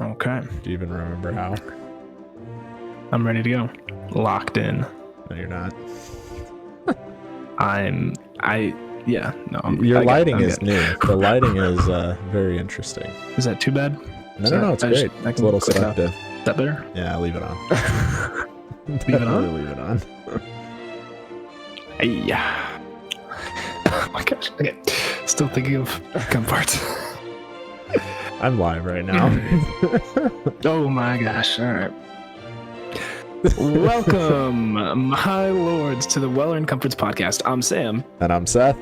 Okay. Do you even remember how? I'm ready to go. Locked in. No, you're not. Your lighting is new. The lighting is very interesting. Is that too bad? No, it's great. It's a little selective. Is that better? Yeah, leave it on. Leave it on? Leave it on. Yeah. Oh my gosh. Okay. Still thinking of gun parts. I'm live right now. Oh my gosh. All right. Welcome, my lords, to the Well-Earned Comforts podcast. I'm Sam. And I'm Seth.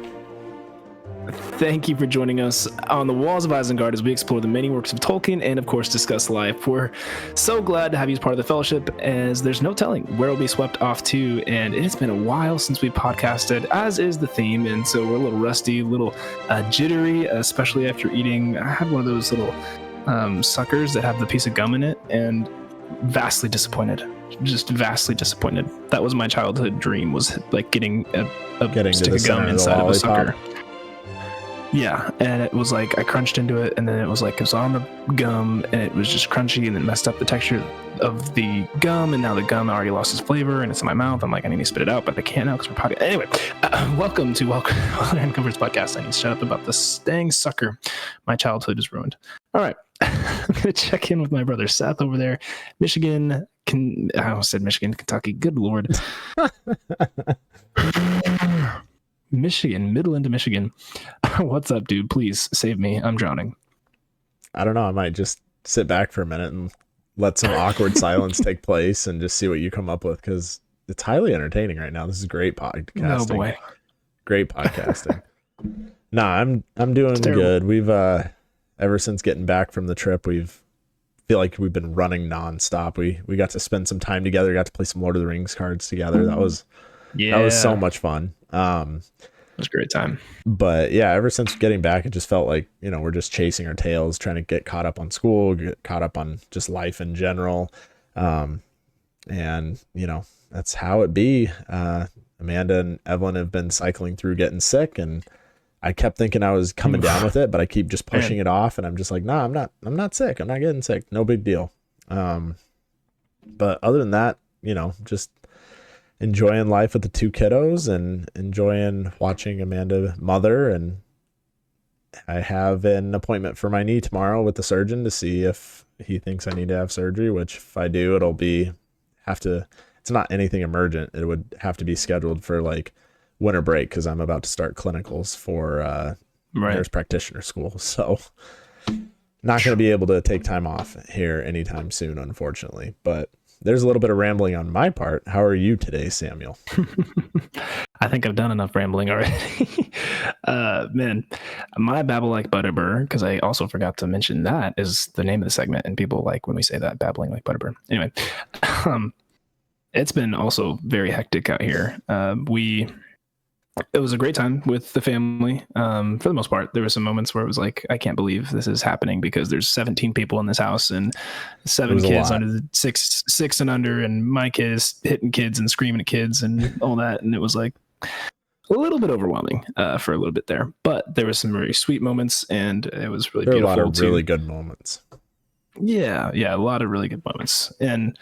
Thank you for joining us on the Walls of Isengard as we explore the many works of Tolkien and, of course, discuss life. We're so glad to have you as part of the fellowship, as there's no telling where we'll be swept off to, and it's been a while since we podcasted, as is the theme, and so we're a little rusty, a little jittery, especially after eating. I had one of those little suckers that have the piece of gum in it, and vastly disappointed. Just vastly disappointed. That was my childhood dream, was like getting a stick of gum inside of a sucker. Yeah, and it was like I crunched into it, and then it was like it was on the gum, and it was just crunchy, and it messed up the texture of the gum, and now the gum already lost its flavor, and it's in my mouth. I'm like, I need to spit it out, but I can't now because we're podcast. Anyway, welcome to Well-Earned Comforts podcast. I need to shut up about the dang sucker. My childhood is ruined. All right, I'm gonna check in with my brother Seth over there, Michigan. I almost said Michigan, Kentucky. Good Lord. Michigan, Midland to Michigan. What's up, dude? Please save me. I'm drowning. I don't know. I might just sit back for a minute and let some awkward silence take place and just see what you come up with, because it's highly entertaining right now. This is great podcasting. Oh boy, great podcasting. I'm doing good. We've ever since getting back from the trip, feel like we've been running nonstop. We got to spend some time together. Got to play some Lord of the Rings cards together. That was so much fun. It was a great time. But yeah, ever since getting back, it just felt like, we're just chasing our tails, trying to get caught up on school, get caught up on just life in general. And that's how it be. Amanda and Evelyn have been cycling through getting sick, and I kept thinking I was coming down with it, but I keep just pushing it off, and I'm just like, nah, I'm not sick. I'm not getting sick. No big deal. But other than that, just enjoying life with the two kiddos and enjoying watching Amanda mother. And I have an appointment for my knee tomorrow with the surgeon to see if he thinks I need to have surgery, which if I do, it's not anything emergent. It would have to be scheduled for like winter break, because I'm about to start clinicals for nurse practitioner school. So not going to be able to take time off here anytime soon, unfortunately. But there's a little bit of rambling on my part. How are you today, Samuel? I think I've done enough rambling already. Man, my babble like Butterbur, because I also forgot to mention that is the name of the segment, and people like when we say that, babbling like Butterbur. Anyway, it's been also very hectic out here. It was a great time with the family. For the most part, there were some moments where it was like, I can't believe this is happening, because there's 17 people in this house and 7 kids under the six and under, and my kid is hitting kids and screaming at kids and all that. And it was like a little bit overwhelming for a little bit there, but there were some very sweet moments, and it was really beautiful. A lot of really good moments. Yeah, a lot of really good moments. And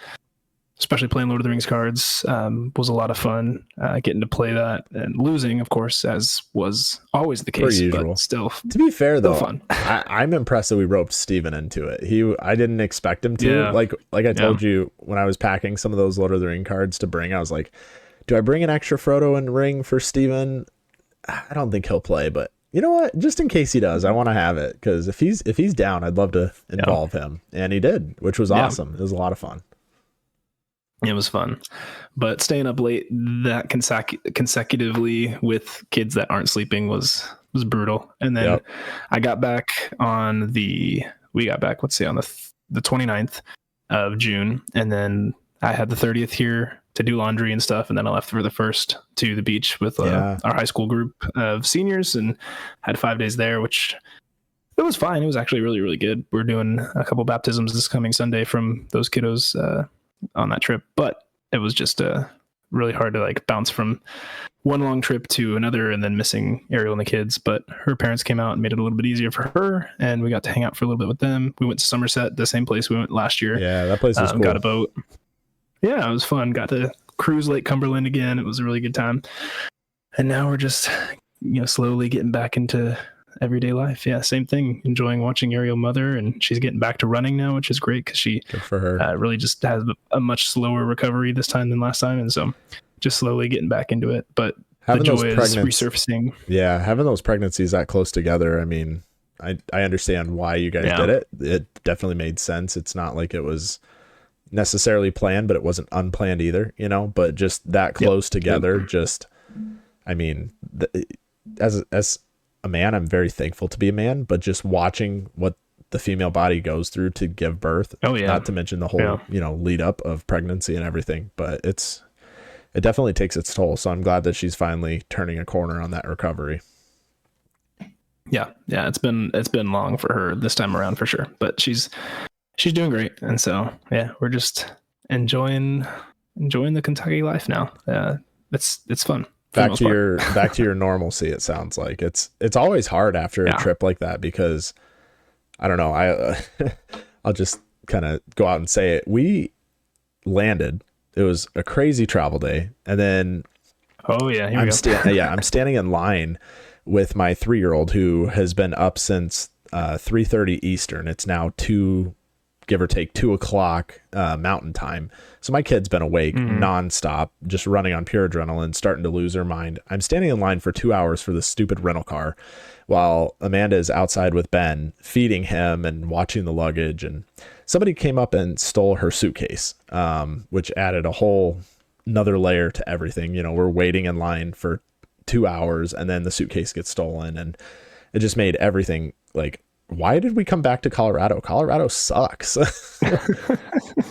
especially playing Lord of the Rings cards was a lot of fun. Getting to play that and losing, of course, as was always the case. But still, to be fair though, fun. I'm impressed that we roped Steven into it. I didn't expect him to. Yeah. Like I told you when I was packing some of those Lord of the Rings cards to bring, I was like, do I bring an extra Frodo and ring for Steven? I don't think he'll play, but you know what? Just in case he does, I want to have it, because if he's down, I'd love to involve him, and he did, which was awesome. It was a lot of fun. It was fun, but staying up late that consecutively with kids that aren't sleeping was brutal. And then I got back on the 29th of June, and then I had the 30th here to do laundry and stuff, and then I left for the 1st to the beach with our high school group of seniors, and had 5 days there, which it was fine. It was actually really, really good. We're doing a couple baptisms this coming Sunday from those kiddos on that trip, but it was just a really hard to like bounce from one long trip to another and then missing Ariel and the kids. But her parents came out and made it a little bit easier for her, and we got to hang out for a little bit with them. We went to Somerset, the same place we went last year. Yeah, that place was cool. Got a boat. Yeah, it was fun. Got to cruise Lake Cumberland again. It was a really good time. And now we're just, slowly getting back into everyday life. Yeah, same thing. Enjoying watching Ariel mother, and she's getting back to running now, which is great because she good for her. Really just has a much slower recovery this time than last time, and so just slowly getting back into it. But having the joy is resurfacing. Yeah, having those pregnancies that close together. I mean, I understand why you guys did it. It definitely made sense. It's not like it was necessarily planned, but it wasn't unplanned either. But just that close together. Just, I mean, as a man, I'm very thankful to be a man, but just watching what the female body goes through to give birth, not to mention the whole, lead up of pregnancy and everything, but it definitely takes its toll. So I'm glad that she's finally turning a corner on that recovery. Yeah. It's been long for her this time around for sure, but she's doing great. And so, we're just enjoying the Kentucky life now. It's fun. Back to your normalcy. It sounds like it's always hard after a trip like that, because I don't know. I'll just kind of go out and say it. We landed. It was a crazy travel day, and then I'm standing in line with my 3-year-old who has been up since 3:30 Eastern. It's now give or take 2:00 Mountain Time. So my kid's been awake nonstop, just running on pure adrenaline, starting to lose her mind. I'm standing in line for 2 hours for this stupid rental car while Amanda is outside with Ben, feeding him and watching the luggage. And somebody came up and stole her suitcase, which added a whole another layer to everything. We're waiting in line for 2 hours and then the suitcase gets stolen, and it just made everything like, why did we come back to Colorado? Colorado sucks.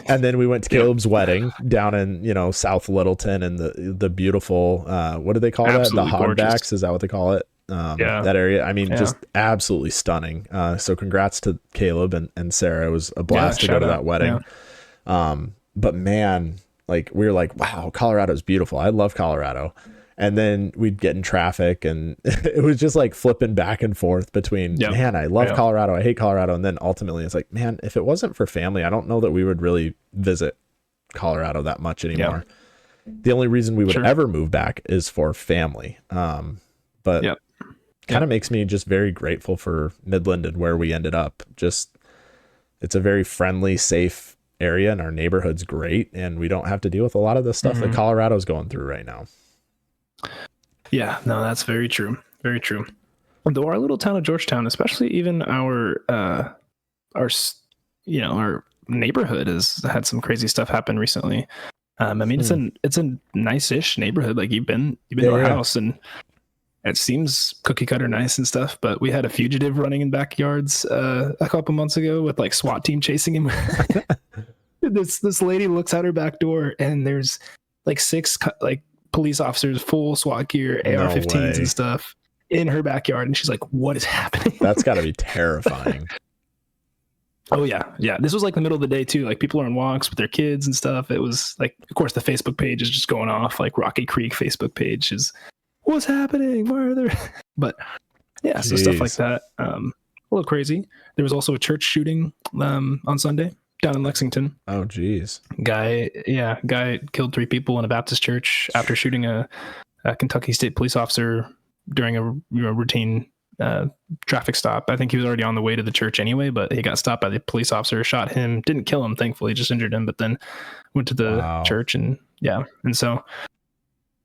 And then we went to Caleb's wedding down in, South Littleton, and the beautiful, what do they call absolutely that? The gorgeous. Hogbacks, is that what they call it? That area. I mean, just absolutely stunning. So congrats to Caleb and Sarah. It was a blast to go to that wedding. Yeah. But man, like we were like, wow, Colorado's beautiful. I love Colorado. And then we'd get in traffic, and it was just like flipping back and forth between, man, I love Colorado, I hate Colorado. And then ultimately it's like, man, if it wasn't for family, I don't know that we would really visit Colorado that much anymore. The only reason we would ever move back is for family. But kind of makes me just very grateful for Midland and where we ended up. Just, it's a very friendly, safe area, and our neighborhood's great, and we don't have to deal with a lot of the stuff that Colorado's going through right now. Yeah, no, that's very true. Very true. Though our little town of Georgetown, especially even our neighborhood has had some crazy stuff happen recently. I mean, it's a nice-ish neighborhood. Like you've been to our house, and it seems cookie cutter nice and stuff. But we had a fugitive running in backyards a couple months ago with like SWAT team chasing him. This lady looks out her back door, and there's like 6 police officers, full SWAT gear, AR-15s and stuff in her backyard. And she's like, what is happening? That's got to be terrifying. Oh yeah. This was like the middle of the day too. Like people are on walks with their kids and stuff. It was like, of course the Facebook page is just going off. Like Rocky Creek Facebook page is, what's happening? Why are there? But yeah, so stuff like that. A little crazy. There was also a church shooting on Sunday down in Lexington. Oh geez. Guy killed 3 people in a Baptist church after shooting a Kentucky State police officer during a routine traffic stop. I think he was already on the way to the church anyway, but he got stopped by the police officer, shot him, didn't kill him, thankfully, just injured him, but then went to the church. And so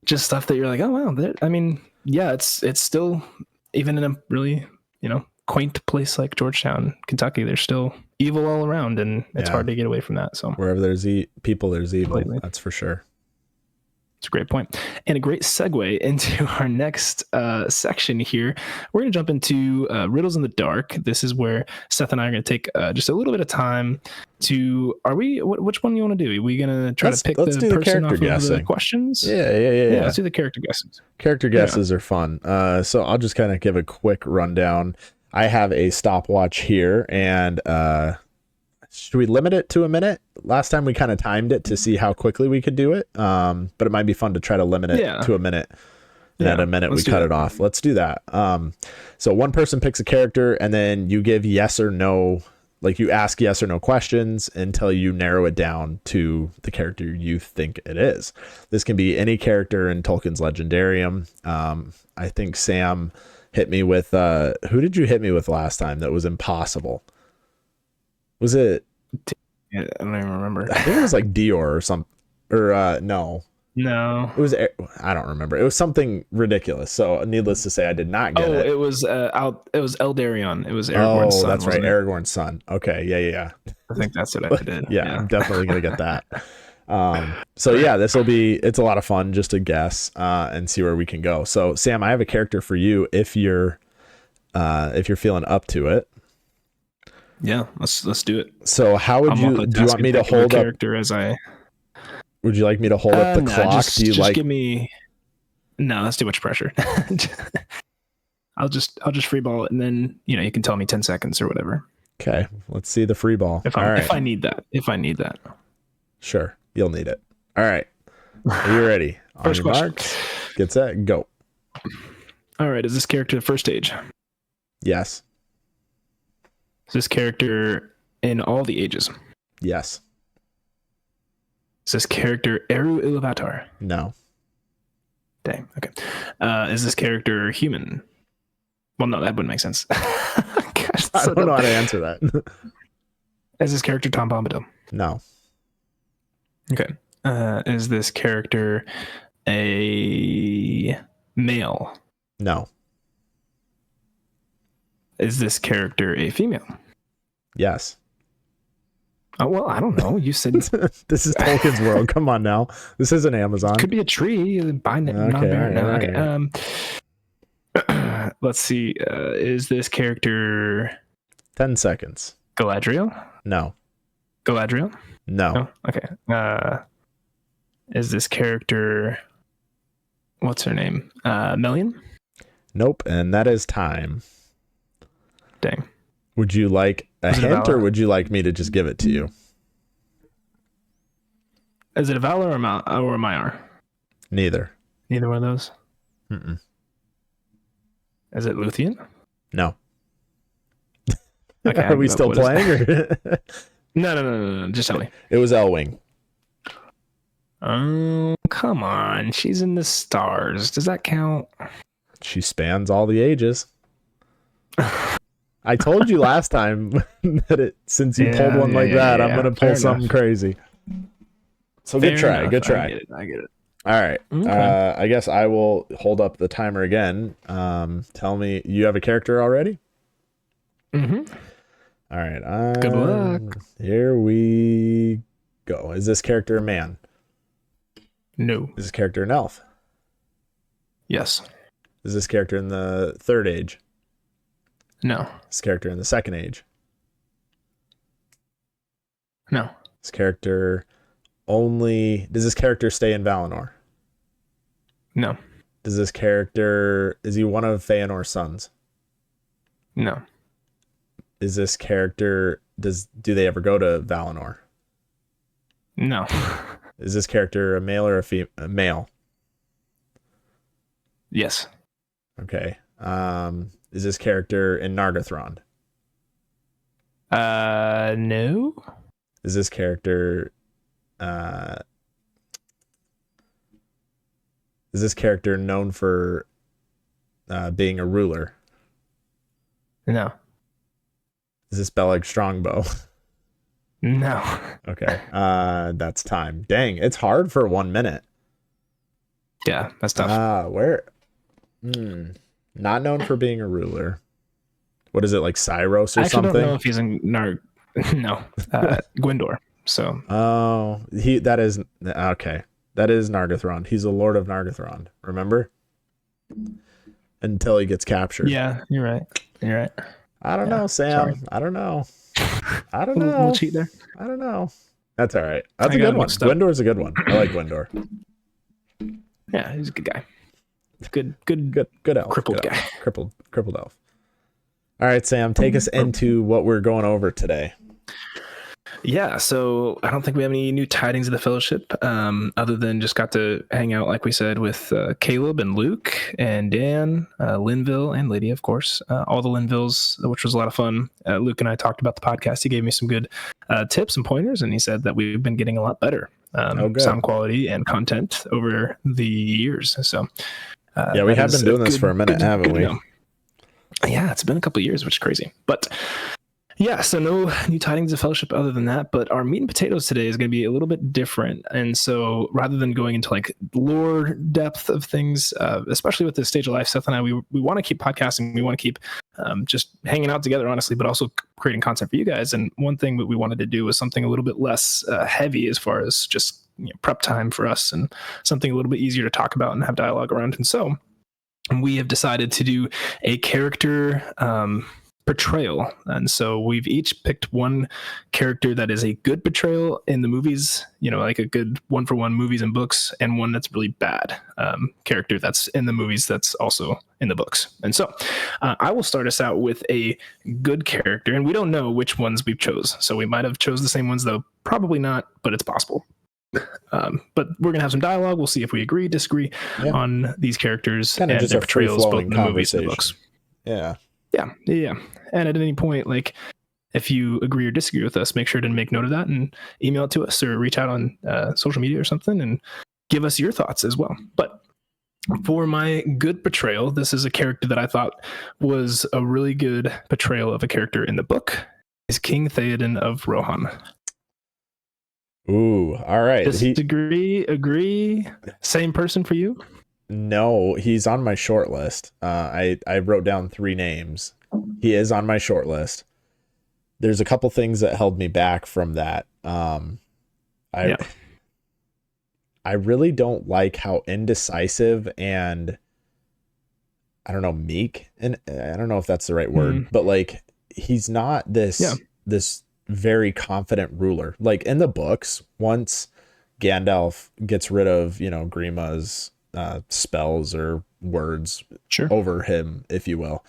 just stuff that you're like, oh wow, I mean, it's still, even in a really quaint place like Georgetown, Kentucky, there's still evil all around, and it's hard to get away from that. So wherever there's people, there's evil. Completely. That's for sure. It's a great point, and a great segue into our next section here. We're going to jump into Riddles in the Dark. This is where Seth and I are going to take just a little bit of time to. Which one do you want to do? Are we going to try to pick the person off of the questions? Yeah. Let's do the character guesses. Character guesses are fun. So I'll just kind of give a quick rundown. I have a stopwatch here, and Should we limit it to a minute? Last time we kind of timed it to see how quickly we could do it. But it might be fun to try to limit it to a minute. And at a minute we cut it off. Let's do that. So one person picks a character and then you give yes or no, like you ask yes or no questions until you narrow it down to the character you think it is. This can be any character in Tolkien's Legendarium. I think Sam hit me with, who did you hit me with last time that was impossible? Was it? Yeah, I don't even remember. I think it was like Dior or something. Or no. No. It was. I don't remember. It was something ridiculous. So needless to say, I did not get it. It was Eldarion. It was Aragorn's son. That's right. Aragorn's son. Okay. Yeah. I think that's what I did. Yeah, I'm definitely gonna get that. So yeah, it's a lot of fun just to guess and see where we can go. So Sam, I have a character for you if you're feeling up to it. Yeah, let's do it. So how would you want me to hold up character as I? Would you like me to hold up the clock? Do you just give me? No, that's too much pressure. I'll just free ball it, and then you can tell me 10 seconds or whatever. Okay, let's see the free ball. If I need that. Sure, you'll need it. All right, are you ready? First question. Mark, get set, go. All right, is this character the first age? Yes. Is this character in all the ages? Yes. Is this character Eru Ilúvatar? No. Dang. Okay. Is this character human? Well, no, that wouldn't make sense. Gosh, I don't know how to answer that. Is this character Tom Bombadil? No. Okay. Is this character a male? No. Is this character a female? Yes. Oh, well, I don't know. You said this is Tolkien's world. Come on now. This isn't Amazon. Could be a tree. Okay. Let's see. Is this character 10 seconds. Galadriel? No. Galadriel? No. Oh, okay. Is this character, what's her name? Melian? Nope. And that is time. Dang. Would you like a hint or would you like me to just give it to you? Is it a Valar or a Maiar? Neither. Neither one of those? Mm-mm. Is it Luthien? No. Okay, are we still playing? Or? No. Just tell me. It was Elwing. Oh, come on. She's in the stars. Does that count? She spans all the ages. I told you last time that since you pulled one like that, I'm going to pull something crazy. So good try. I get it. All right. Okay. I guess I will hold up the timer again. Tell me, you have a character already? Mm-hmm. All right. Good luck. Here we go. Is this character a man? No. Is this character an elf? Yes. Is this character in the third age? No. This character in the second age? No. This character does this character stay in Valinor? No. Does this character, is he one of Feanor's sons? No. Is this character, do they ever go to Valinor? No. Is this character a male or a male? Yes. Okay. Is this character in Nargothrond? No. Is this character known for being a ruler? No. Is this Beleg Strongbow? No. Okay. That's time. Dang, it's hard for 1 minute. Yeah, that's tough. Where? Not known for being a ruler. What is it, like Cyros or something? I don't know if he's in No, Gwendor. So. Oh, that is okay. That is Nargothrond. He's the Lord of Nargothrond. Remember? Until he gets captured. Yeah, you're right. I don't know, Sam. Sorry. I don't know. A little cheat there. I don't know. That's all right. That's a good one. Gwendor's a good one. I like Gwendor. Yeah, he's a good guy. Good elf. Crippled guy. Crippled elf. All right, Sam, take us into what we're going over today. Yeah, so I don't think we have any new tidings of the Fellowship, other than just got to hang out, like we said, with Caleb and Luke and Dan, Linville, and Lydia, of course. All the Linvilles, which was a lot of fun. Luke and I talked about the podcast. He gave me some good tips and pointers, and he said that we've been getting a lot better sound quality and content over the years. So yeah, we have been doing this for a minute, haven't we? Yeah, it's been a couple of years, which is crazy. But yeah, so no new tidings of Fellowship other than that, but our meat and potatoes today is going to be a little bit different. And so rather than going into like lore depth of things, especially with this stage of life, Seth and I, we want to keep podcasting. We want to keep just hanging out together, honestly, but also creating content for you guys. And one thing that we wanted to do was something a little bit less heavy as far as just prep time for us, and something a little bit easier to talk about and have dialogue around. And so we have decided to do a character portrayal. And so we've each picked one character that is a good portrayal in the movies, like a good one-for-one movies and books, and one that's really bad character that's in the movies that's also in the books. And so I will start us out with a good character, and we don't know which ones we've chose. So we might have chose the same ones, though probably not, but it's possible. But we're gonna have some dialogue. We'll see if we agree, disagree on these characters kind of and just their a portrayals, both in the movies conversation. and the books. Yeah. And at any point, like if you agree or disagree with us, make sure to make note of that and email it to us or reach out on social media or something and give us your thoughts as well. But for my good portrayal, this is a character that I thought was a really good portrayal of a character in the book. Is King Theoden of Rohan. Ooh, all right. Disagree, agree, same person for you? No, he's on my short list. I wrote down 3 names. He is on my short list. There's a couple things that held me back from that. I really don't like how indecisive and I don't know, meek, and I don't know if that's the right word, but like he's not this very confident ruler. Like in the books, once Gandalf gets rid of, Grima's spells or words over him, if you will.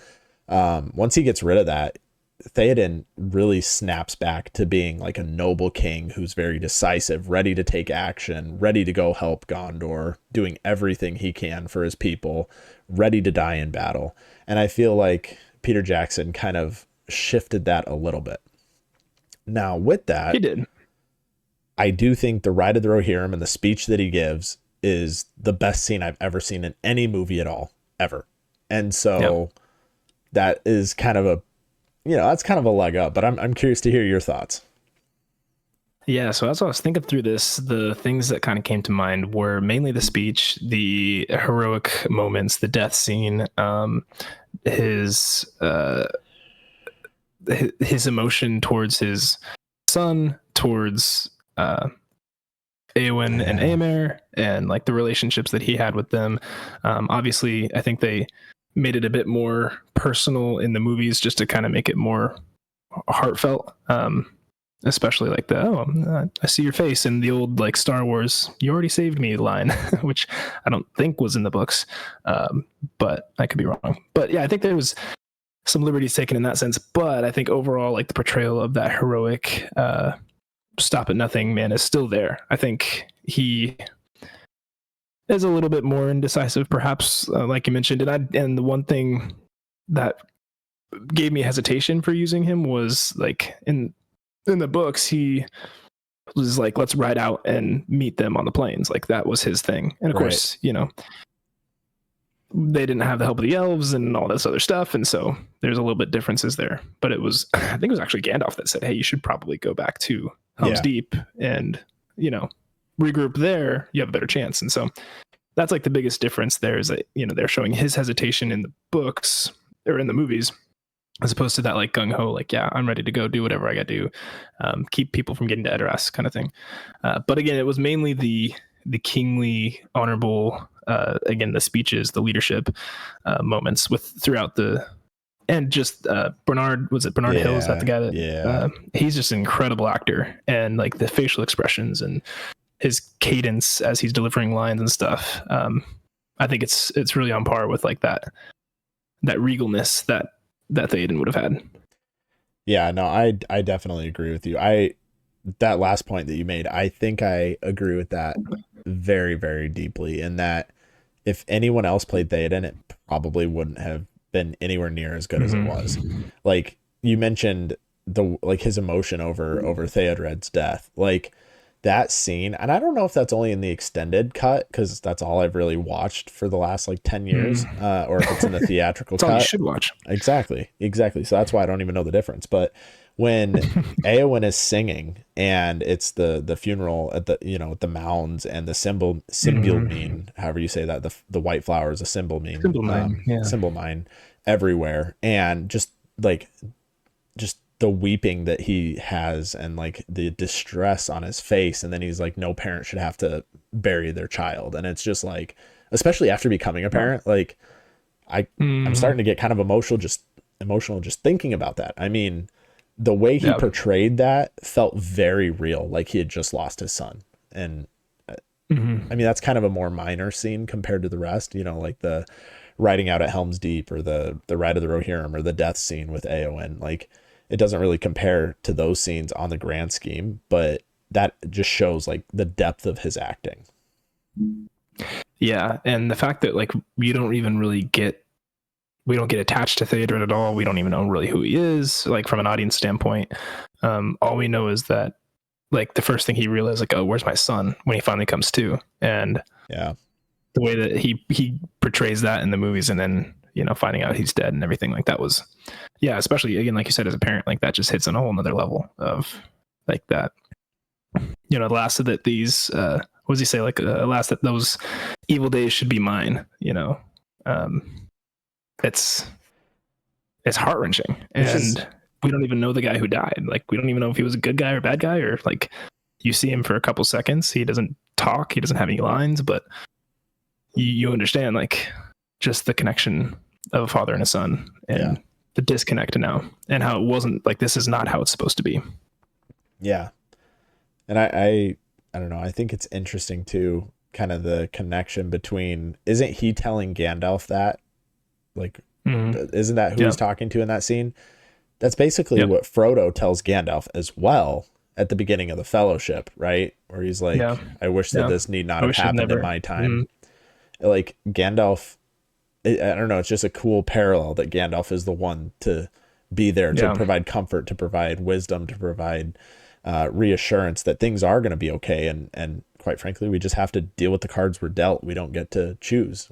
Once he gets rid of that, Theoden really snaps back to being like a noble king who's very decisive, ready to take action, ready to go help Gondor, doing everything he can for his people, ready to die in battle. And I feel like Peter Jackson kind of shifted that a little bit. Now, with that, he did. I do think the Ride of the Rohirrim and the speech that he gives is the best scene I've ever seen in any movie at all, ever. And so that is kind of a, that's kind of a leg up, but I'm curious to hear your thoughts. Yeah, so as I was thinking through this, the things that kind of came to mind were mainly the speech, the heroic moments, the death scene, his emotion towards his son, towards Eowyn and Aemir, and like the relationships that he had with them. Obviously, I think they made it a bit more personal in the movies just to kind of make it more heartfelt. Especially like I see your face in the old like Star Wars, "You already saved me" line, which I don't think was in the books, but I could be wrong. But yeah, I think there was some liberties taken in that sense. But I think overall, like the portrayal of that heroic stop at nothing man is still there. I think he is a little bit more indecisive, perhaps, like you mentioned. And the one thing that gave me hesitation for using him was like in the books, he was like, let's ride out and meet them on the plains. Like that was his thing. And of course, they didn't have the help of the elves and all this other stuff. And so there's a little bit differences there, but it was, I think it was actually Gandalf that said, hey, you should probably go back to Helm's Deep and, regroup there. You have a better chance. And so that's like the biggest difference there is that, they're showing his hesitation in the books or in the movies, as opposed to that like gung-ho, like, yeah, I'm ready to go do whatever I got to do, keep people from getting to Edoras kind of thing. But again, it was mainly the kingly, honorable, again, the speeches, the leadership moments throughout and just Bernard Hill? Is that the guy that, he's just an incredible actor, and like the facial expressions and his cadence as he's delivering lines and stuff. I think it's really on par with like that regalness that Theoden would have had. Yeah, no, I definitely agree with you. I that last point that you made, I think I agree with that very, very deeply, in that if anyone else played Theoden, it probably wouldn't have been anywhere near as good as it was. Like you mentioned, his emotion over Theodred's death, like that scene. And I don't know if that's only in the extended cut, because that's all I've really watched for the last like 10 years, or if it's in the theatrical That's cut. all you should watch. Exactly. So that's why I don't even know the difference. But when Eowyn is singing and it's the funeral at the, at the mounds, and the symbol mine, however you say that, the white flower is a symbol mine, symbol mine everywhere. And just the weeping that he has, and like the distress on his face. And then he's like, no parent should have to bury their child. And it's just like, especially after becoming a parent, like I'm starting to get kind of emotional just thinking about that. I mean, the way he portrayed that felt very real, like he had just lost his son. And I mean, that's kind of a more minor scene compared to the rest, like the riding out at Helm's Deep, or the ride of the Rohirrim, or the death scene with Eowyn. Like, it doesn't really compare to those scenes on the grand scheme, but that just shows like the depth of his acting. Yeah, and the fact that like we don't get attached to Theoden at all. We don't even know really who he is, like from an audience standpoint. All we know is that like the first thing he realized, like, oh, where's my son, when he finally comes to. And yeah, the way that he portrays that in the movies, and then finding out he's dead and everything, like that was, especially again, like you said, as a parent, like that just hits on a whole nother level of like that. The last of that these what does he say, like last that those evil days should be mine. It's heart-wrenching, and we don't even know the guy who died. Like, we don't even know if he was a good guy or bad guy, or like you see him for a couple seconds, he doesn't talk, he doesn't have any lines, but you understand like just the connection of a father and a son, and the disconnect now, and how it wasn't like, this is not how it's supposed to be. Yeah. And I don't know, I think it's interesting too, kind of the connection between, isn't he telling Gandalf that? Like, isn't that who he's talking to in that scene? That's basically what Frodo tells Gandalf as well at the beginning of the Fellowship, right? Where he's like, I wish that this need not have happened in my time. Like, Gandalf, I don't know, it's just a cool parallel that Gandalf is the one to be there to provide comfort, to provide wisdom, to provide reassurance that things are going to be okay. And quite frankly, we just have to deal with the cards we're dealt. We don't get to choose.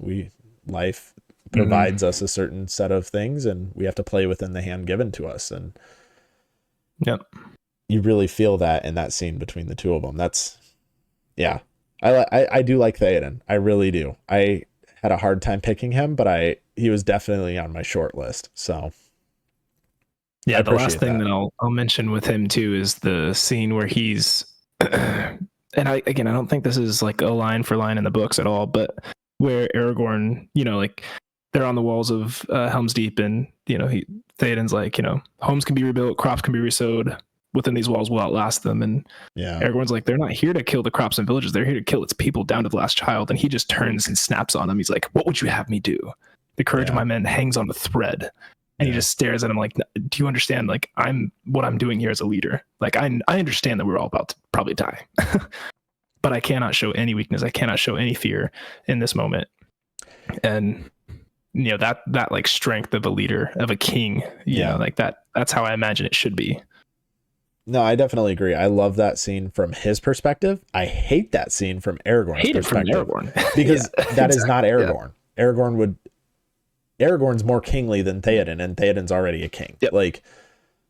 Life provides us a certain set of things, and we have to play within the hand given to us. And you really feel that in that scene between the two of them. That's I do like Theoden. I really do. I had a hard time picking him, but he was definitely on my short list. So the last thing that I'll mention with him too is the scene where he's and I don't think this is like a line for line in the books at all, but where Aragorn, like they're on the walls of Helm's Deep, and Theoden's like, homes can be rebuilt, crops can be resowed, within these walls will outlast them. And Aragorn's like, they're not here to kill the crops and villages, they're here to kill its people down to the last child. And he just turns and snaps on him. He's like, what would you have me do? The courage of my men hangs on the thread. And he just stares at him like, do you understand? Like, what I'm doing here as a leader. Like, I understand that we're all about to probably die, but I cannot show any weakness. I cannot show any fear in this moment. And that like strength of a leader, of a king, like that's how I imagine it should be. No, I definitely agree. I love that scene from his perspective. I hate that scene from Aragorn's perspective. Because that is not Aragorn. Aragorn's more kingly than Theoden, and Theoden's already a king. Like,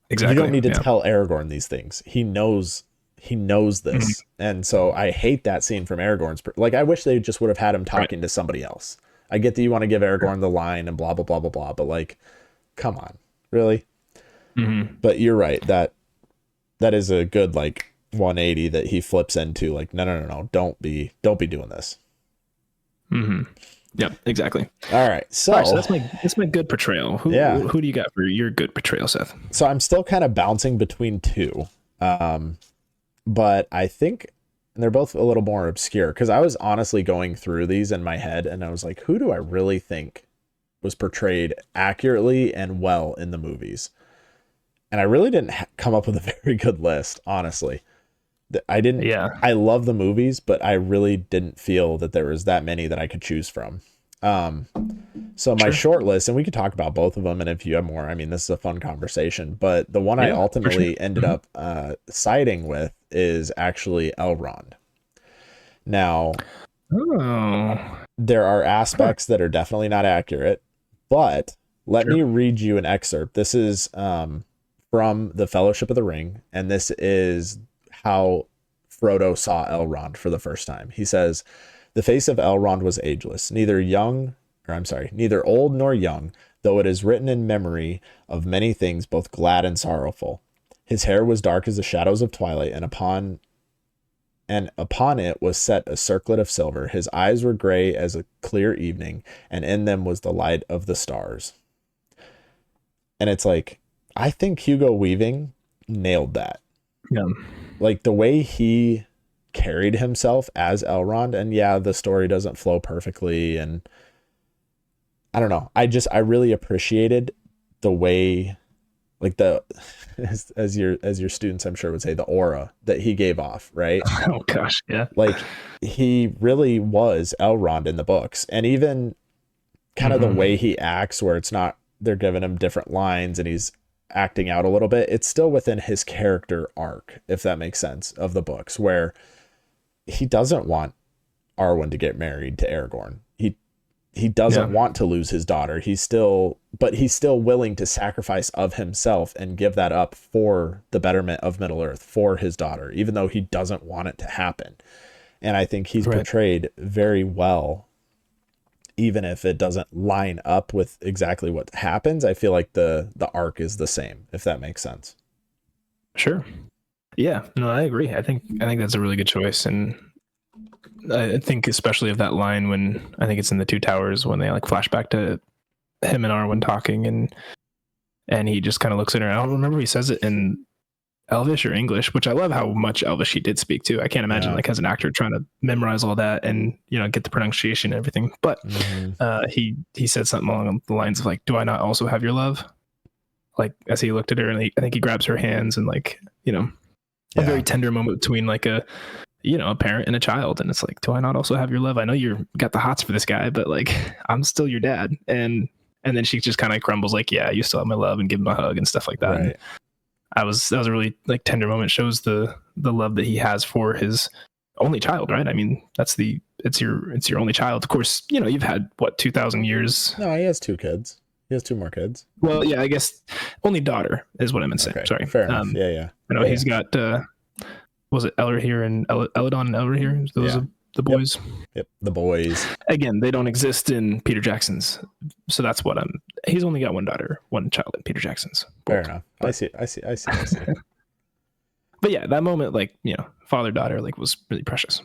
you don't need to tell Aragorn these things. He knows this. And so I hate that scene from Aragorn's like, I wish they just would have had him talking to somebody else. I get that you want to give Aragorn the line and blah blah blah blah blah, but like, come on, really? But you're right, that is a good like 180 that he flips into, like, no, don't be doing this. Yeah, exactly. All right, so that's my good portrayal. Who do you got for your good portrayal, Seth? So I'm still kind of bouncing between two, but I think they're both a little more obscure, because I was honestly going through these in my head, and I was like, who do I really think was portrayed accurately and well in the movies? And I really didn't come up with a very good list, honestly. I didn't. Yeah. I love the movies, but I really didn't feel that there was that many that I could choose from. So my short list, and we could talk about both of them, and if you have more, I mean, this is a fun conversation, but the one I ultimately ended up siding with is actually Elrond. Now, there are aspects that are definitely not accurate, but let me read you an excerpt. This is from The Fellowship of the Ring, and this is how Frodo saw Elrond for the first time. He says, "The face of Elrond was ageless, neither old nor young, though it is written in memory of many things, both glad and sorrowful. His hair was dark as the shadows of twilight, and upon it was set a circlet of silver. His eyes were gray as a clear evening, and in them was the light of the stars." And it's like, I think Hugo Weaving nailed that. Yeah. Like the way he carried himself as Elrond, and yeah, the story doesn't flow perfectly, and I don't know. I really appreciated the way, like the as your students I'm sure would say, the aura that he gave off, right? Oh gosh, yeah. Like he really was Elrond in the books, and even kind of the way he acts, where it's not they're giving him different lines and he's acting out a little bit. It's still within his character arc, if that makes sense, of the books, where he doesn't want Arwen to get married to Aragorn. He doesn't want to lose his daughter. He's still willing to sacrifice of himself and give that up for the betterment of Middle Earth, for his daughter, even though he doesn't want it to happen. And I think he's portrayed very well, even if it doesn't line up with exactly what happens. I feel like the arc is the same, if that makes sense. Sure. Yeah, no, I agree. I think that's a really good choice. And I think especially of that line when I think it's in the Two Towers, when they like flash back to him and Arwen talking, and he just kind of looks at her. I don't remember if he says it in Elvish or English, which I love how much Elvish he did speak to. I can't imagine like as an actor trying to memorize all that and, you know, get the pronunciation and everything. But he said something along the lines of like, "Do I not also have your love?" Like as he looked at her, and I think he grabs her hands, and like, you know, a very tender moment between like a parent and a child. And it's like, do I not also have your love? I know you're got the hots for this guy, but like, I'm still your dad. And then she just kind of crumbles like, yeah, you still have my love, and give him a hug and stuff like that. Right. That was a really like tender moment. Shows the love that he has for his only child, right? I mean, it's your only child. Of course, you know, you've had what, 2,000 years. No, he has 2 kids. He has 2 more kids. Well, yeah, I guess only daughter is what I meant to say. Sorry. Fair enough. Yeah. I know he's got was it Elrohir and Eladon and Elrohir? Those are the boys. Yep, the boys. Again, they don't exist in Peter Jackson's, so that's what he's only got one daughter, one child in Peter Jackson's. Fair enough. I see. But yeah, that moment, like, you know, father-daughter, like, was really precious.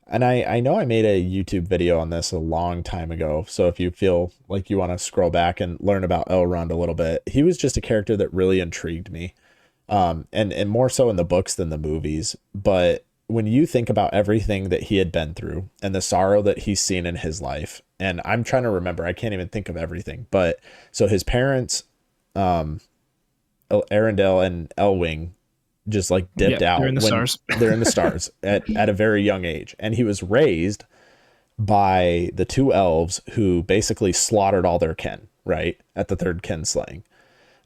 And I know I made a YouTube video on this a long time ago, so if you feel like you want to scroll back and learn about Elrond a little bit, he was just a character that really intrigued me. And more so in the books than the movies. But when you think about everything that he had been through and the sorrow that he's seen in his life, and I'm trying to remember, I can't even think of everything, but so his parents, Arendelle and Elwing, just like dipped out. They're in the stars. They're in the stars at a very young age. And he was raised by the 2 elves who basically slaughtered all their kin, right? At the 3rd kin slaying,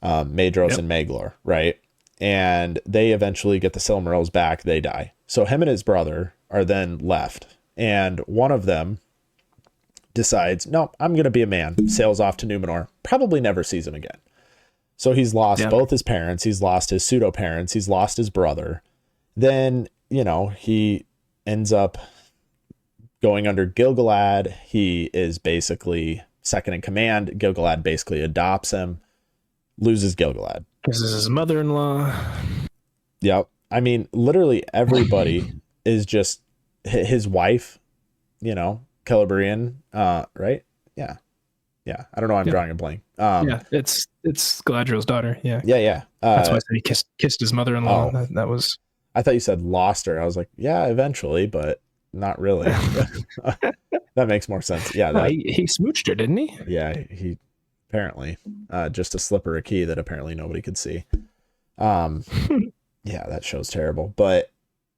Maedhros and Maglor, right? And they eventually get the Silmarils back. They die. So him and his brother are then left. And one of them decides, no, I'm going to be a man. Sails off to Numenor. Probably never sees him again. So he's lost both his parents. He's lost his pseudo parents. He's lost his brother. Then, you know, he ends up going under Gil-galad. He is basically second in command. Gil-galad basically adopts him, loses Gil-galad. This is his mother-in-law. Yep. I mean, literally everybody is just his wife, you know, Celebrian, right? Yeah. I don't know. I'm drawing a blank. It's Galadriel's daughter. Yeah. That's why I said he kissed his mother-in-law. That was. I thought you said lost her. I was like, yeah, eventually, but not really. That makes more sense. Yeah. He smooched her, didn't he? Yeah, he apparently just to slip her a key that apparently nobody could see. Yeah, that show's terrible. But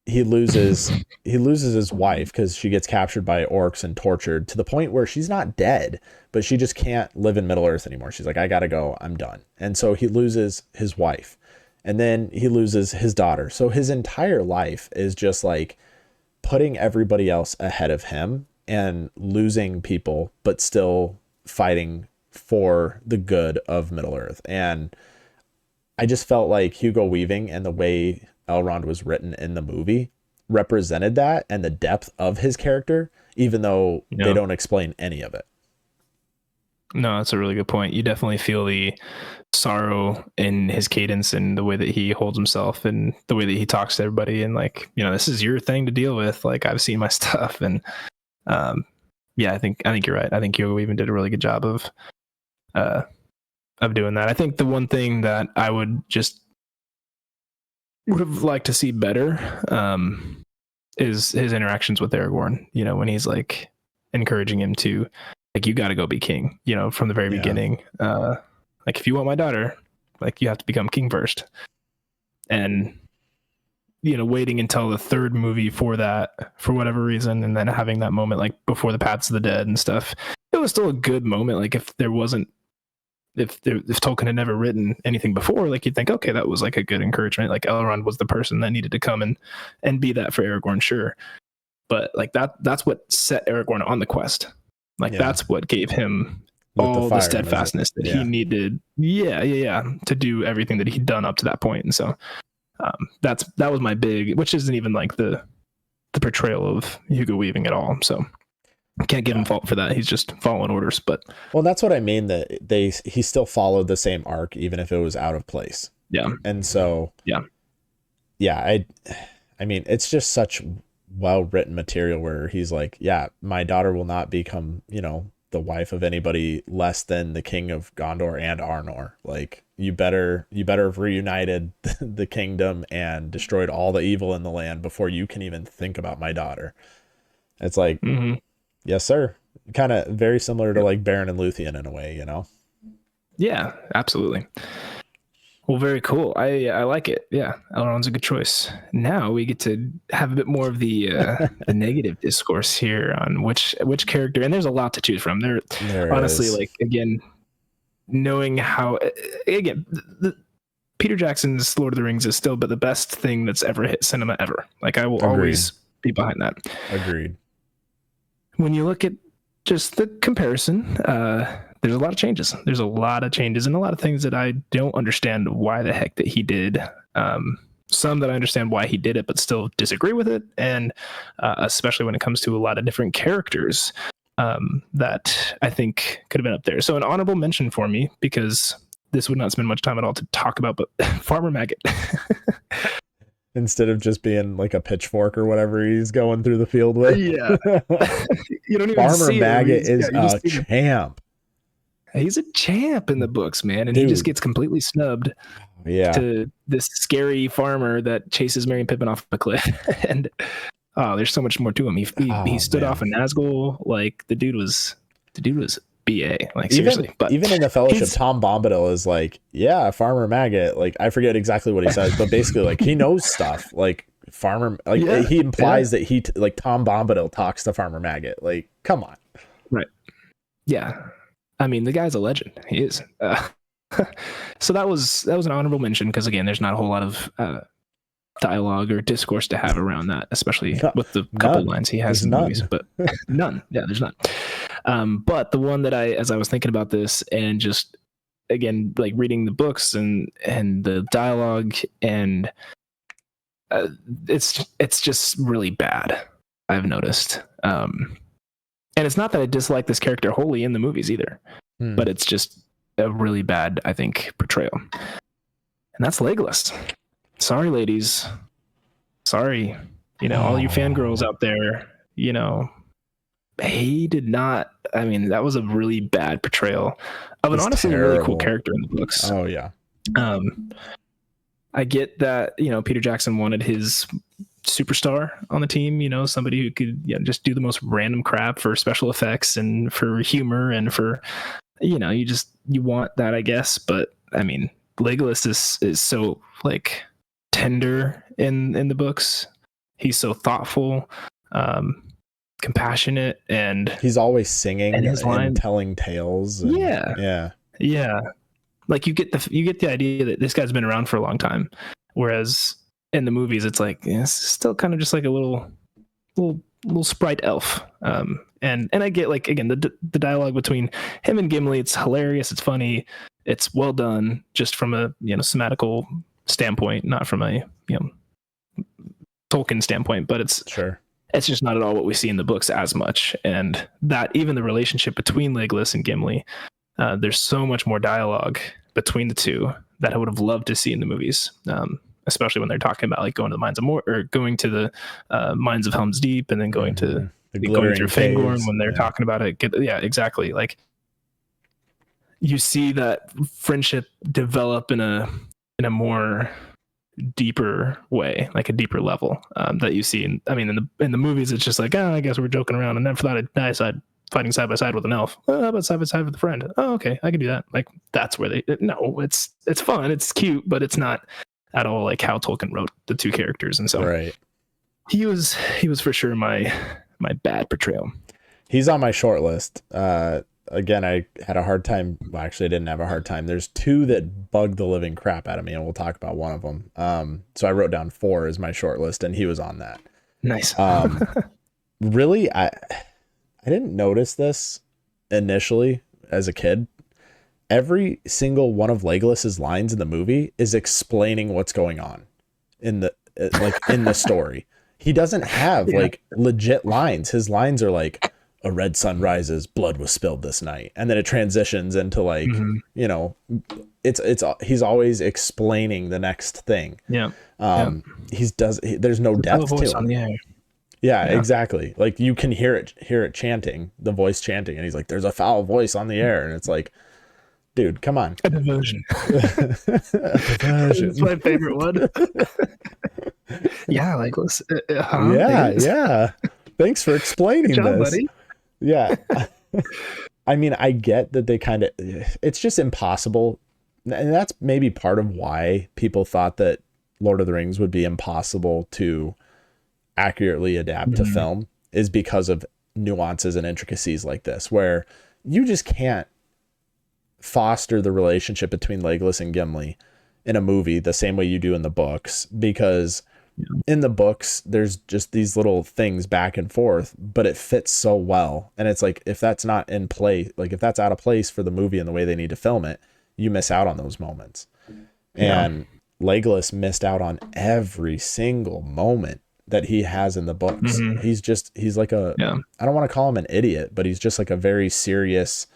he loses his wife because she gets captured by orcs and tortured to the point where she's not dead, but she just can't live in Middle Earth anymore. She's like, I gotta go, I'm done. And so he loses his wife, and then he loses his daughter. So his entire life is just like putting everybody else ahead of him and losing people, but still fighting for the good of Middle Earth. And I just felt like Hugo Weaving and the way Elrond was written in the movie represented that and the depth of his character, even though they don't explain any of it. No, that's a really good point. You definitely feel the sorrow in his cadence and the way that he holds himself and the way that he talks to everybody. And like, this is your thing to deal with. Like, I've seen my stuff. And yeah, I think you're right. I think Hugo even did a really good job of doing that. I think the one thing that I would have liked to see better is his interactions with Aragorn, when he's like encouraging him to, like, you got to go be king, from the very beginning. Like, if you want my daughter, like, you have to become king first. And, waiting until the third movie for that, for whatever reason, and then having that moment, like, before the Paths of the Dead and stuff, it was still a good moment. Like, if Tolkien had never written anything before, like, you'd think, okay, that was like a good encouragement. Like, Elrond was the person that needed to come and be that for Aragorn, sure. But like that's what set Aragorn on the quest. Like, that's what gave him all the steadfastness that he needed. To do everything that he'd done up to that point. And so that was my big, which isn't even like the portrayal of Hugo Weaving at all. So I can't give him fault for that. He's just following orders. But well, that's what I mean, that he still followed the same arc, even if it was out of place. Yeah. And so I mean, it's just such well-written material where he's like, yeah, my daughter will not become, the wife of anybody less than the king of Gondor and Arnor. Like, you better have reunited the kingdom and destroyed all the evil in the land before you can even think about my daughter. It's like, yes, sir. Kind of very similar to like Beren and Luthien in a way, Yeah, absolutely. Well, very cool. I like it. Yeah, Elrond's a good choice. Now we get to have a bit more of the negative discourse here on which character, and there's a lot to choose from. There honestly is. Like, again, knowing how, again, Peter Jackson's Lord of the Rings is still but the best thing that's ever hit cinema ever. Like, I will always be behind that. Agreed. When you look at just the comparison, there's a lot of changes. There's a lot of changes and a lot of things that I don't understand why the heck that he did. Some that I understand why he did it, but still disagree with it. And especially when it comes to a lot of different characters that I think could have been up there. So an honorable mention for me, because this would not spend much time at all to talk about, but Farmer Maggot. Instead of just being like a pitchfork or whatever he's going through the field with. Yeah. You don't even Farmer see Maggot is a champ. He's a champ in the books, man. And he just gets completely snubbed to this scary farmer that chases Merry and Pippin off a cliff. And there's so much more to him. He stood off in Nazgul. Like, the dude was BA, like, seriously. But even in the Fellowship, Tom Bombadil is like, yeah, Farmer Maggot. Like, I forget exactly what he says, but basically, like, he knows stuff. Like, Farmer, like, he implies that like Tom Bombadil talks to Farmer Maggot. Like, come on. Right. Yeah. I mean, the guy's a legend. He is. So that was an honorable mention, because again, there's not a whole lot of dialogue or discourse to have around that, especially with the couple lines he has in the movies. But none. Yeah, there's none. But the one that as I was thinking about this and just, again, like reading the books and the dialogue, and it's just really bad, I've noticed. And it's not that I dislike this character wholly in the movies either, but it's just a really bad, I think, portrayal. And that's Legolas. Sorry, ladies. Sorry. All you fangirls out there, he did not. I mean, that was a really bad portrayal of an honestly really cool character in the books. Oh, yeah. I get that, Peter Jackson wanted his superstar on the team, somebody who could just do the most random crap for special effects and for humor and for, you want that, I guess. But I mean, Legolas is so like tender in the books he's so thoughtful, compassionate, and he's always singing and his line, and telling tales. And, yeah. Like you get the idea that this guy's been around for a long time, whereas in the movies it's like it's still kind of just like a little sprite elf. And I get, like, again, the dialogue between him and Gimli, it's hilarious, it's funny, it's well done, just from a semantical standpoint, not from a Tolkien standpoint, but it's just not at all what we see in the books as much. And that even the relationship between Legolas and Gimli, there's so much more dialogue between the two that I would have loved to see in the movies, especially when they're talking about like going to the mines of going to the mines of Helm's Deep, and then going to going through Fangorn when they're talking about it. Exactly. Like you see that friendship develop in a more deeper way, like a deeper level, that you see in the movies. It's just like, I guess we're joking around, and never thought I'd die fighting side by side with an elf. How about side by side with a friend? Oh, okay, I can do that. Like that's where it's fun, it's cute, but it's not at all like how Tolkien wrote the two characters. And so he was for sure my bad portrayal. He's on my short list. Again, I had a hard time. Well, actually, I didn't have a hard time. There's two that bugged the living crap out of me, and we'll talk about one of them. So I wrote down 4 as my short list, and he was on that. Nice. Really, I didn't notice this initially as a kid. Every single one of Legolas's lines in the movie is explaining what's going on in the story. He doesn't have like legit lines. His lines are like, a red sun rises, blood was spilled this night. And then it transitions into like, he's always explaining the next thing. Yeah. There's no depth to it. Yeah, exactly. Like you can hear it chanting, the voice chanting. And he's like, there's a foul voice on the air. And it's like, dude, come on. A diversion. It's my favorite one. Yeah, like yeah. Thanks for explaining this. Buddy. Yeah. I mean, I get that they kind of, it's just impossible. And that's maybe part of why people thought that Lord of the Rings would be impossible to accurately adapt to film, is because of nuances and intricacies like this, where you just can't foster the relationship between Legolas and Gimli in a movie the same way you do in the books, because in the books there's just these little things back and forth, but it fits so well. And it's like, if that's not in play, like if that's out of place for the movie and the way they need to film it, you miss out on those moments. And Legolas missed out on every single moment that he has in the books. He's like I don't want to call him an idiot, but he's just like a very serious,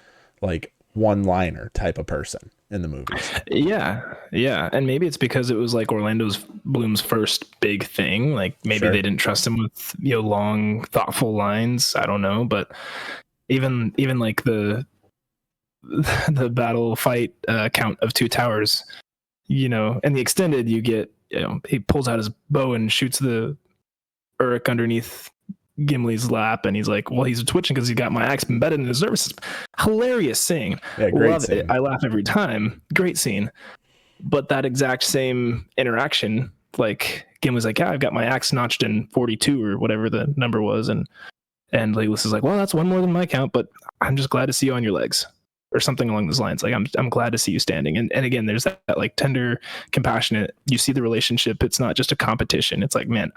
like one-liner type of person in the movies. Yeah. And maybe it's because it was like Orlando Bloom's first big thing. Like maybe they didn't trust him with long, thoughtful lines. I don't know, but even like the battle fight count of Two Towers, and the extended, you get he pulls out his bow and shoots the Uruk underneath Gimli's lap, and he's like, well, he's twitching because he got my axe embedded in his nervous system. Hilarious scene. Love it. I laugh every time. Great scene. But that exact same interaction, like Gimli's like, I've got my axe notched in 42 or whatever the number was, and Legolas is like, well, that's one more than my count, but I'm just glad to see you on your legs, or something along those lines. Like I'm glad to see you standing. And again, there's that like tender, compassionate. You see the relationship. It's not just a competition. It's like, man,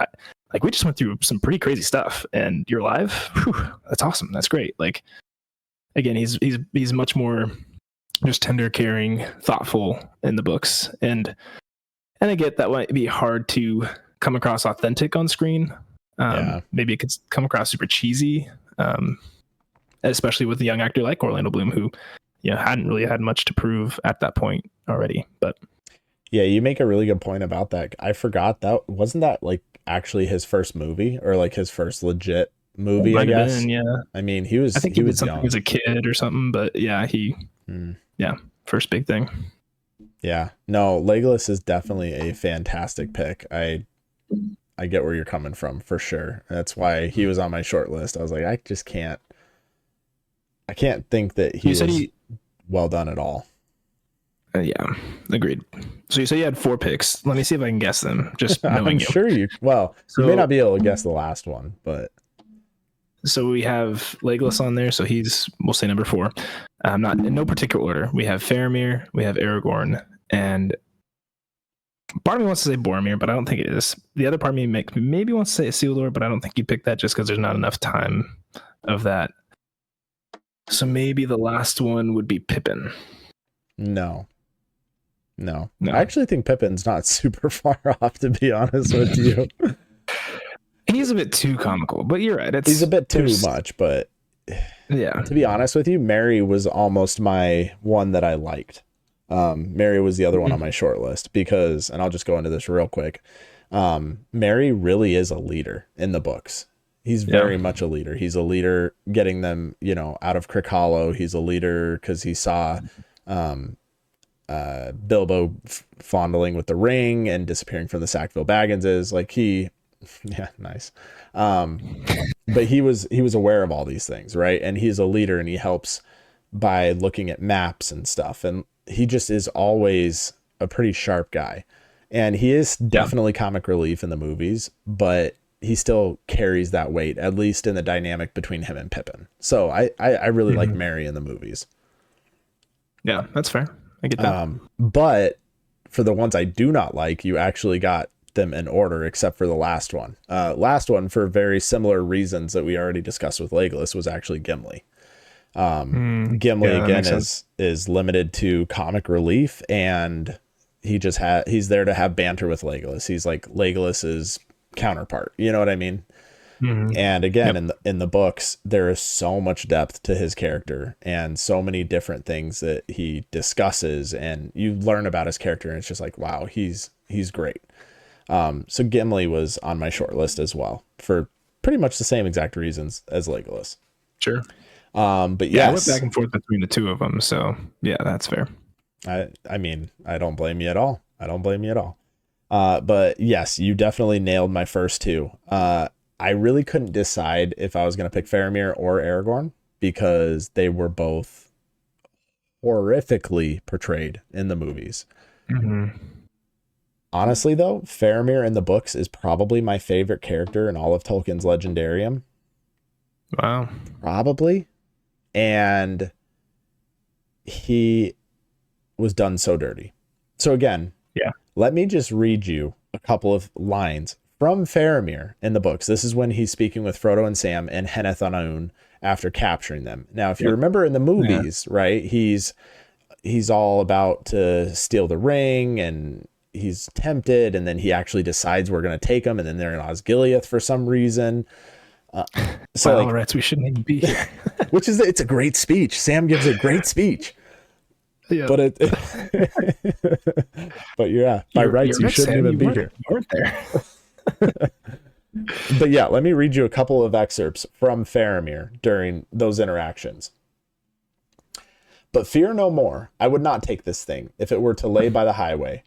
like we just went through some pretty crazy stuff, and you're alive. Whew, that's awesome. That's great. Like, again, he's much more just tender, caring, thoughtful in the books. And I get that might be hard to come across authentic on screen. Maybe it could come across super cheesy, especially with a young actor like Orlando Bloom, who hadn't really had much to prove at that point already. But yeah, you make a really good point about that. I forgot that wasn't that like actually his first movie, or like his first legit movie, I guess. I mean, I think he was something young. As a kid or something, but first big thing. Yeah, no, Legolas is definitely a fantastic pick. I get where you're coming from for sure. That's why he was on my short list. I was like, I can't think that he was well done at all. Yeah, agreed. So you say you had 4 picks. Let me see if I can guess them. Just knowing I'm you. sure you. Well, So, you may not be able to guess the last one, but so we have Legolas on there. So we'll say number 4. Not in no particular order. We have Faramir, we have Aragorn, and part of me wants to say Boromir, but I don't think it is. The other part of me maybe wants to say Isildur, but I don't think you picked that just because there's not enough time of that. So maybe the last one would be Pippin. No. I actually think Pippin's not super far off, to be honest with you. He's a bit too comical, but you're right. He's a bit too much, but yeah. To be honest with you, Merry was almost my one that I liked. Merry was the other one on my short list because, and I'll just go into this real quick. Merry really is a leader in the books. He's very much a leader. He's a leader getting them, out of Crick Hollow. He's a leader because he saw Bilbo fondling with the ring and disappearing from the Sackville Bagginses. Nice. But he was aware of all these things, right? And he's a leader, and he helps by looking at maps and stuff. And he just is always a pretty sharp guy. And he is definitely comic relief in the movies, but he still carries that weight, at least in the dynamic between him and Pippin. So I really like Merry in the movies. Yeah, that's fair. I get that. But for the ones I do not like, you actually got them in order, except for the last one. Last one, for very similar reasons that we already discussed with Legolas, was actually Gimli. Gimli again is limited to comic relief, and he's there to have banter with Legolas. He's like Legolas's counterpart. You know what I mean? And again, in the books, there is so much depth to his character and so many different things that he discusses, and you learn about his character, and it's just like, wow, he's great. So Gimli was on my short list as well for pretty much the same exact reasons as Legolas. Sure. But I went back and forth between the two of them. So yeah, that's fair. I mean, I don't blame you at all. But yes, you definitely nailed my first two. I really couldn't decide if I was going to pick Faramir or Aragorn because they were both horrifically portrayed in the movies. Honestly, though, Faramir in the books is probably my favorite character in all of Tolkien's Legendarium. Wow. Probably. And he was done so dirty. So again, let me just read you a couple of lines from Faramir in the books. This is when he's speaking with Frodo and Sam and Henneth on Aun after capturing them. Now, if you remember in the movies, right, he's all about to steal the ring, and he's tempted, and then he actually decides we're going to take him, and then they're in Osgiliath for some reason. So all right, we shouldn't even be here. It's a great speech. Sam gives a great speech. Yeah. But but yeah, by rights, you shouldn't even be here. You weren't there. But yeah, let me read you a couple of excerpts from Faramir during those interactions. But fear no more. I would not take this thing if it were to lay by the highway,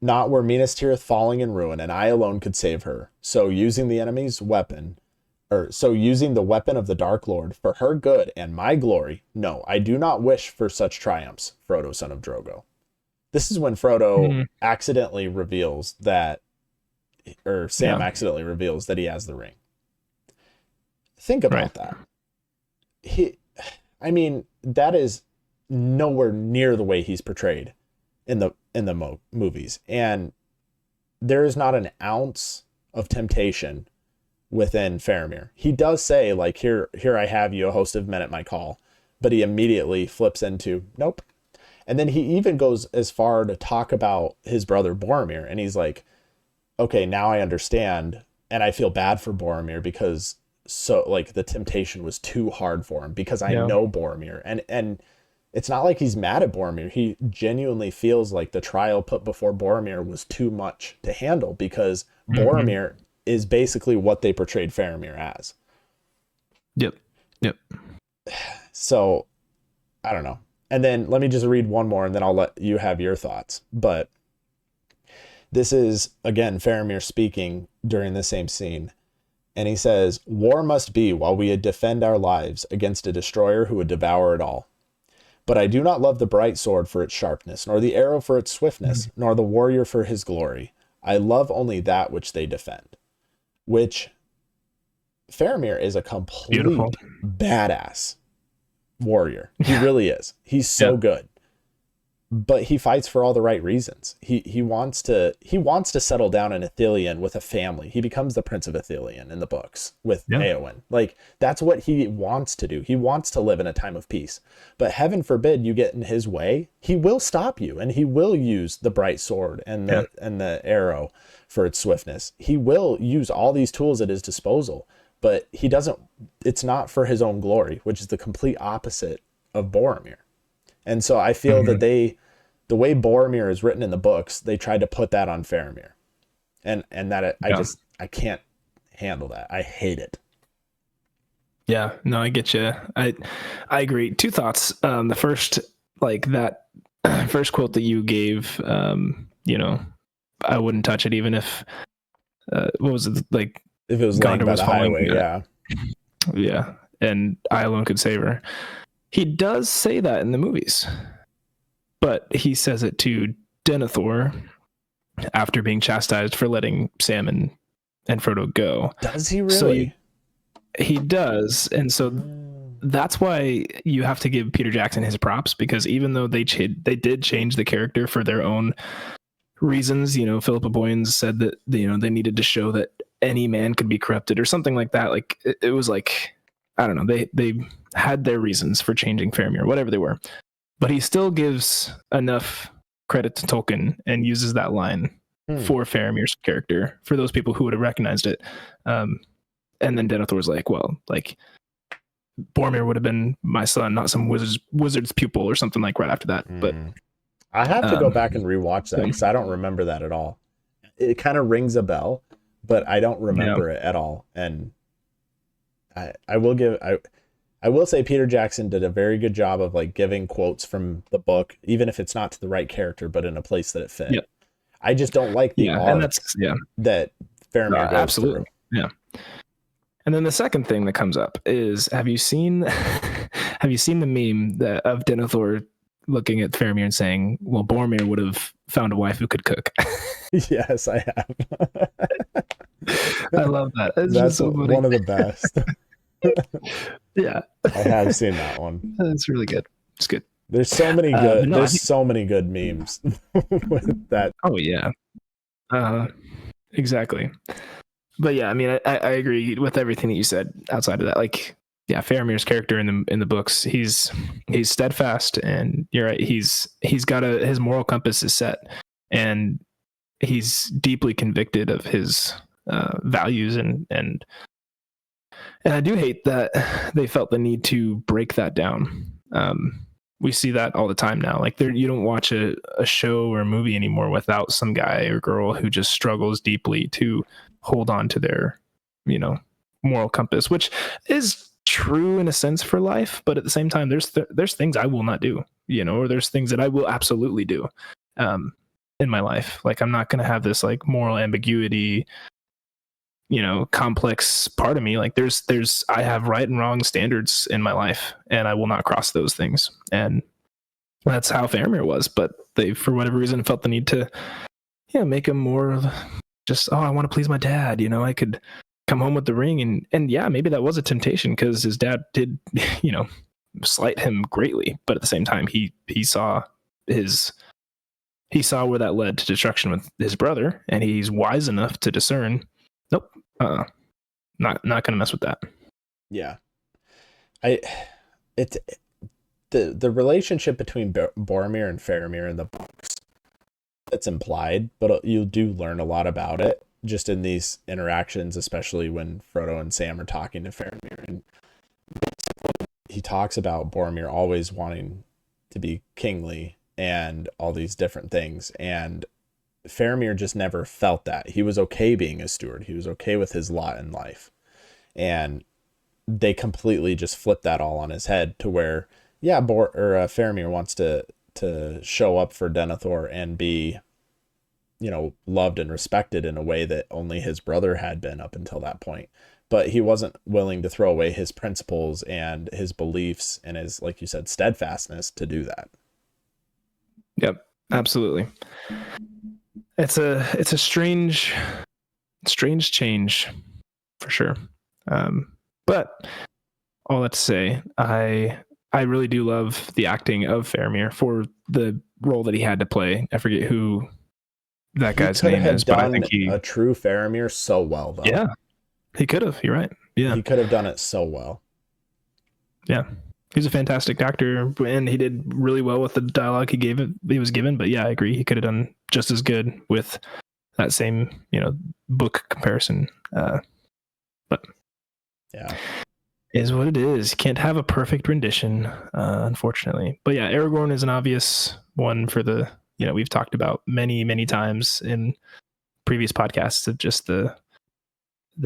not were Minas Tirith falling in ruin, and I alone could save her. So using the weapon of the Dark Lord for her good and my glory, no, I do not wish for such triumphs, Frodo, son of Drogo. This is when Frodo accidentally reveals that, or Sam accidentally reveals that he has the ring. Think about that. That is nowhere near the way he's portrayed in the movies, and there is not an ounce of temptation within Faramir. He does say, like, here I have you, a host of men at my call, but he immediately flips into nope. And then he even goes as far to talk about his brother Boromir, and he's like, okay, now I understand, and I feel bad for Boromir because the temptation was too hard for him because I know Boromir, and it's not like he's mad at Boromir. He genuinely feels like the trial put before Boromir was too much to handle because Boromir is basically what they portrayed Faramir as. Yep. So, I don't know. And then let me just read one more, and then I'll let you have your thoughts. But this is, again, Faramir speaking during the same scene. And he says, war must be while we defend our lives against a destroyer who would devour it all. But I do not love the bright sword for its sharpness, nor the arrow for its swiftness, nor the warrior for his glory. I love only that which they defend. Which Faramir is a complete Beautiful. badass warrior. He really is. He's so good. But he fights for all the right reasons. He wants to settle down in Ithilien with a family. He becomes the Prince of Ithilien in the books with Éowyn. Like, that's what he wants to do. He wants to live in a time of peace. But heaven forbid you get in his way. He will stop you, and he will use the bright sword and the arrow for its swiftness. He will use all these tools at his disposal, but he doesn't. It's not for his own glory, which is the complete opposite of Boromir. And so I feel that the way Boromir is written in the books, they tried to put that on Faramir, and that I can't handle that. I hate it. Yeah, no, I get you. I agree. Two thoughts. The first, like that first quote that you gave, you know, I wouldn't touch it even if, what was it, like? If it was Gondor by the highway, yeah, and I alone could save her. He does say that in the movies, but he says it to Denethor after being chastised for letting Sam and Frodo go. Does he really? So he does, and so that's why you have to give Peter Jackson his props, because even though they did change the character for their own reasons, you know, Philippa Boyens said that, you know, they needed to show that any man could be corrupted or something like that. Like it was like, I don't know, they had their reasons for changing Faramir, whatever they were, but he still gives enough credit to Tolkien and uses that line for Faramir's character for those people who would have recognized it. And then Denethor's like, well, like Boromir would have been my son, not some wizard's pupil or something like right after that. But I have to go back and rewatch that because I don't remember that at all. It kind of rings a bell, but I don't remember it at all. And I will say Peter Jackson did a very good job of like giving quotes from the book, even if it's not to the right character, but in a place that it fit. Yep. I just don't like the arc that Faramir goes through. Yeah. And then the second thing that comes up is, have you seen the meme of Denethor looking at Faramir and saying, well, Boromir would have found a wife who could cook? Yes, I have. I love that. That's so one of the best. Yeah, I have seen that one. It's really good. It's good. There's so many good. So many good memes with that. Oh yeah, exactly. But yeah, I mean, I agree with everything that you said. Outside of that, like, yeah, Faramir's character in the books, he's steadfast, and you're right. He's got his moral compass is set, and he's deeply convicted of his values, and I do hate that they felt the need to break that down. We see that all the time now. Like, you don't watch a show or a movie anymore without some guy or girl who just struggles deeply to hold on to their, you know, moral compass, which is true in a sense for life. But at the same time, there's things I will not do, you know, or there's things that I will absolutely do in my life. Like, I'm not going to have this like moral ambiguity, you know, complex part of me. Like I have right and wrong standards in my life, and I will not cross those things. And that's how Faramir was, but they, for whatever reason, felt the need to, make him more just, I want to please my dad. You know, I could come home with the ring, and yeah, maybe that was a temptation because his dad did, you know, slight him greatly. But at the same time, he saw where that led to destruction with his brother, and he's wise enough to discern, nope, not gonna mess with that. Yeah, the relationship between Boromir and Faramir in the books, it's implied, but you do learn a lot about it just in these interactions, especially when Frodo and Sam are talking to Faramir, and he talks about Boromir always wanting to be kingly and all these different things, and Faramir just never felt that. He was okay being a steward. He was okay with his lot in life. And they completely just flipped that all on his head to where, Faramir wants to show up for Denethor and be, you know, loved and respected in a way that only his brother had been up until that point. but he wasn't willing to throw away his principles and his beliefs and his, like you said, steadfastness to do that. Yep, absolutely. It's a strange change for sure. But all that to say, I really do love the acting of Faramir for the role that he had to play. I forget who that guy's name is, but I think he a true Faramir so well, though. Yeah, he could have. You're right. Yeah, he could have done it so well. Yeah, he's a fantastic actor, and he did really well with the dialogue he was given. But yeah, I agree. He could have done just as good with that same, book comparison. But yeah, is what it is. You can't have a perfect rendition, unfortunately. But yeah, Aragorn is an obvious one for the, we've talked about many times in previous podcasts of just the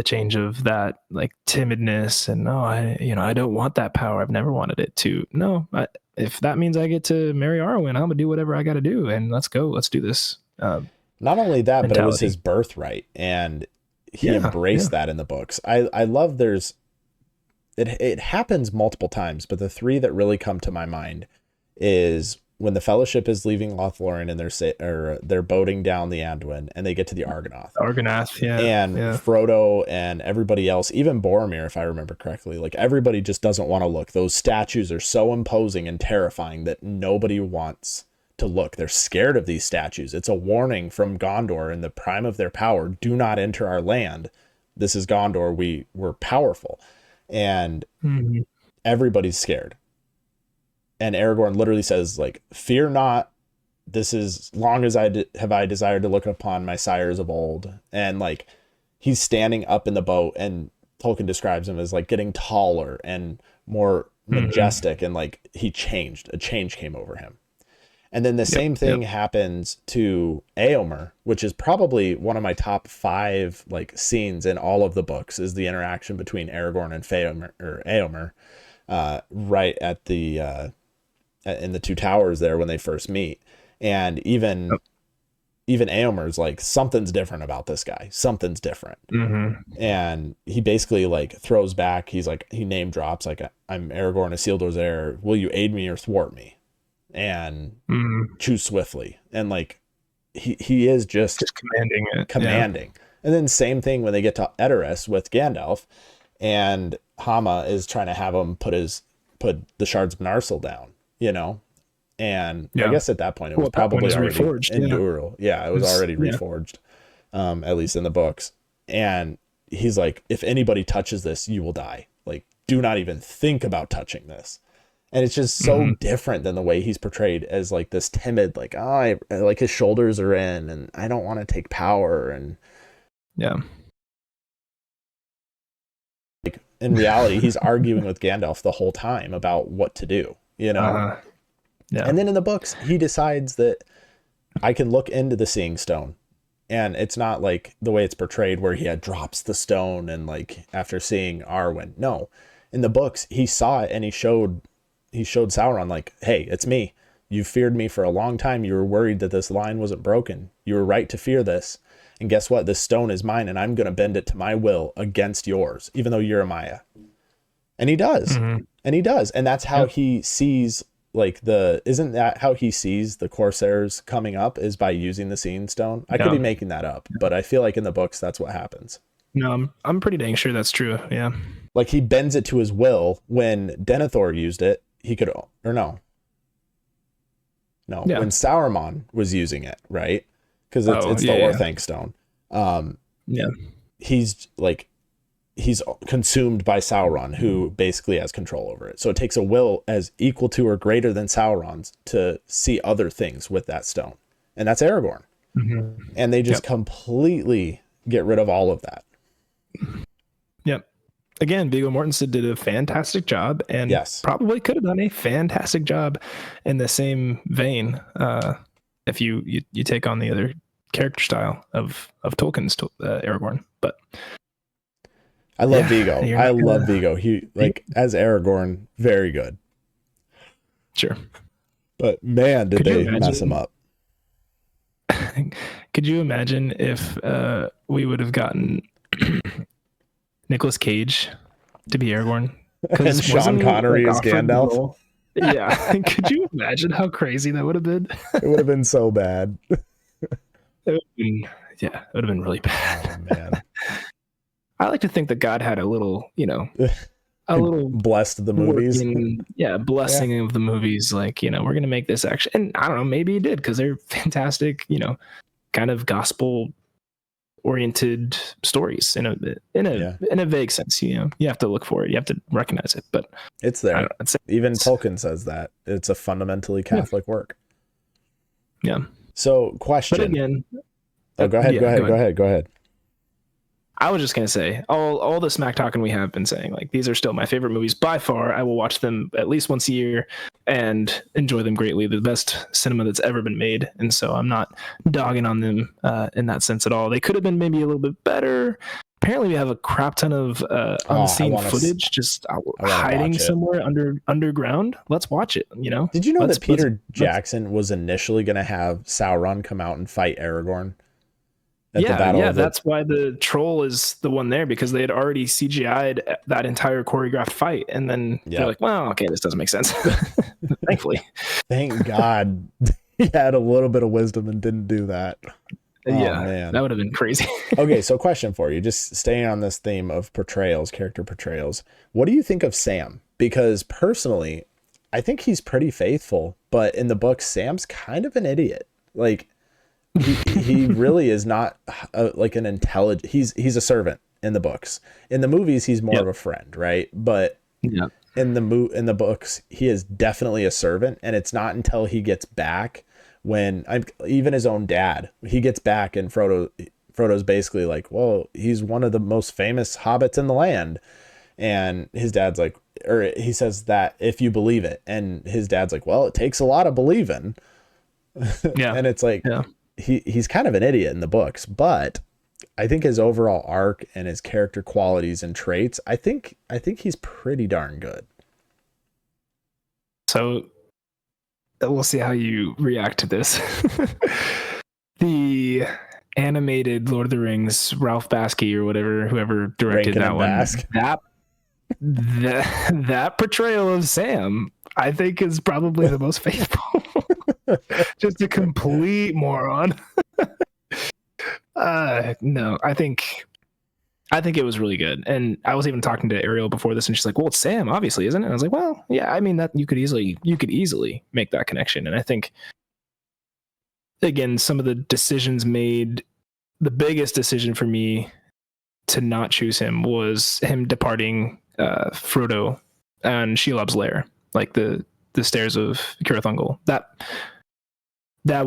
change of that, like, timidness and, I don't want that power. I've never wanted it, to no. If that means I get to marry Arwen, I'm gonna do whatever I got to do, and let's go. Let's do this. Not only that, mentality. But it was his birthright, and he embraced that in the books. I love it happens multiple times, but the three that really come to my mind is when the Fellowship is leaving Lothlorien and they're boating down the Anduin and they get to the Argonath. And Frodo and everybody else, even Boromir, if I remember correctly, like, everybody just doesn't want to look. Those statues are so imposing and terrifying that nobody wants to look. They're scared of these statues. It's a warning from Gondor in the prime of their power. Do not enter our land. This is Gondor. We're powerful. And everybody's scared. And Aragorn literally says, like, fear not. This is long as I desired to look upon my sires of old. And, like, he's standing up in the boat, and Tolkien describes him as, like, getting taller and more majestic. And, like, a change came over him. And then the same thing happens to Éomer, which is probably one of my top 5, like, scenes in all of the books, is the interaction between Aragorn and Éomer, right at the in the Two Towers there when they first meet. And even Éomer's like, something's different about this guy. Something's different. And he basically, like, throws back. He's like, he name drops, like, I'm Aragorn, Isildur's heir. Will you aid me or thwart me? And choose swiftly. And, like, he is just commanding it. And then same thing when they get to Edoras with Gandalf, and Hama is trying to have him put the shards of Narsil down, and I guess at that point it was probably already reforged in Dural. It was already reforged, at least in the books. And he's like, if anybody touches this, you will die. Like, do not even think about touching this. And it's just so different than the way he's portrayed as, like, this timid, like, like, his shoulders are in, and I don't want to take power. And like, in reality, he's arguing with Gandalf the whole time about what to do, And then in the books, he decides that I can look into the Seeing Stone. And it's not like the way it's portrayed where he drops the stone and, like, after seeing Arwen. No, in the books, he saw it and he showed Sauron, like, hey, it's me. You feared me for a long time. You were worried that this line wasn't broken. You were right to fear this. And guess what? This stone is mine, and I'm going to bend it to my will against yours, even though you're a Maya. And he does. And he does. And that's how he sees, like, isn't that how he sees the Corsairs coming up, is by using the Seeing Stone? I could be making that up, but I feel like in the books, that's what happens. No, I'm pretty dang sure that's true. Yeah. Like, he bends it to his will. When Denethor used it, he could, or no, when Sauron was using it, right? Because it's the Orthanc stone. He's consumed by Sauron, who basically has control over it. So it takes a will as equal to or greater than Sauron's to see other things with that stone, and that's Aragorn. And they just completely get rid of all of that. Again, Viggo Mortensen did a fantastic job, and probably could have done a fantastic job in the same vein if you take on the other character style of Tolkien's Aragorn. But I love Viggo. I love Viggo. He, like, as Aragorn, very good. Sure. But man, did they mess him up. Could you imagine if we would have gotten Nicolas Cage to be Aragorn. And Sean Connery is Gandalf. Yeah. Could you imagine how crazy that would have been? It would have been so bad. Yeah, it would have been really bad. Oh, man. I like to think that God had a little, a little blessed the movies. Blessing of the movies. Like, we're going to make this action. And I don't know, maybe he did, because they're fantastic, kind of gospel oriented stories in a vague sense. You have to look for it, you have to recognize it, but it's there. Even Tolkien says that it's a fundamentally Catholic work. Yeah. So question. But again, go ahead. I was just going to say, all the smack talking we have been saying, like, these are still my favorite movies by far. I will watch them at least once a year and enjoy them greatly. They're the best cinema that's ever been made. And so I'm not dogging on them in that sense at all. They could have been maybe a little bit better. Apparently we have a crap ton of unseen footage just hiding somewhere underground. Let's watch it, Did you know that Peter Jackson was initially going to have Sauron come out and fight Aragorn? That's why the troll is the one there, because they had already CGI'd that entire choreographed fight, and then they're like, well, okay, this doesn't make sense. Thankfully. Thank God he had a little bit of wisdom and didn't do that. Man. That would have been crazy. Okay, so question for you, just staying on this theme of character portrayals. What do you think of Sam? Because personally, I think he's pretty faithful, but in the book, Sam's kind of an idiot. Like, he really is not like an intelligent. He's a servant in the books. In the movies, he's more of a friend, right? But in the books, he is definitely a servant, and it's not until he gets back when even his own dad, he gets back, and Frodo's basically like, well, he's one of the most famous hobbits in the land, and his dad's like, or he says that if you believe it, and his dad's like, well, it takes a lot of believing. And it's like. Yeah. He's kind of an idiot in the books, but I think his overall arc and his character qualities and traits, I think he's pretty darn good. So we'll see how you react to this. The animated Lord of the Rings, Ralph Bakshi or whoever directed Rankin that one, Bask. that portrayal of Sam, I think, is probably the most faithful. Just a complete moron. No, I think it was really good. And I was even talking to Ariel before this, and she's like, well, it's Sam, obviously, isn't it? And I was like, well, yeah, I mean, that you could easily make that connection. And I think, again, some of the decisions made, the biggest decision for me to not choose him was him departing Frodo and Shelob's lair, like the stairs of Cirith Ungol. That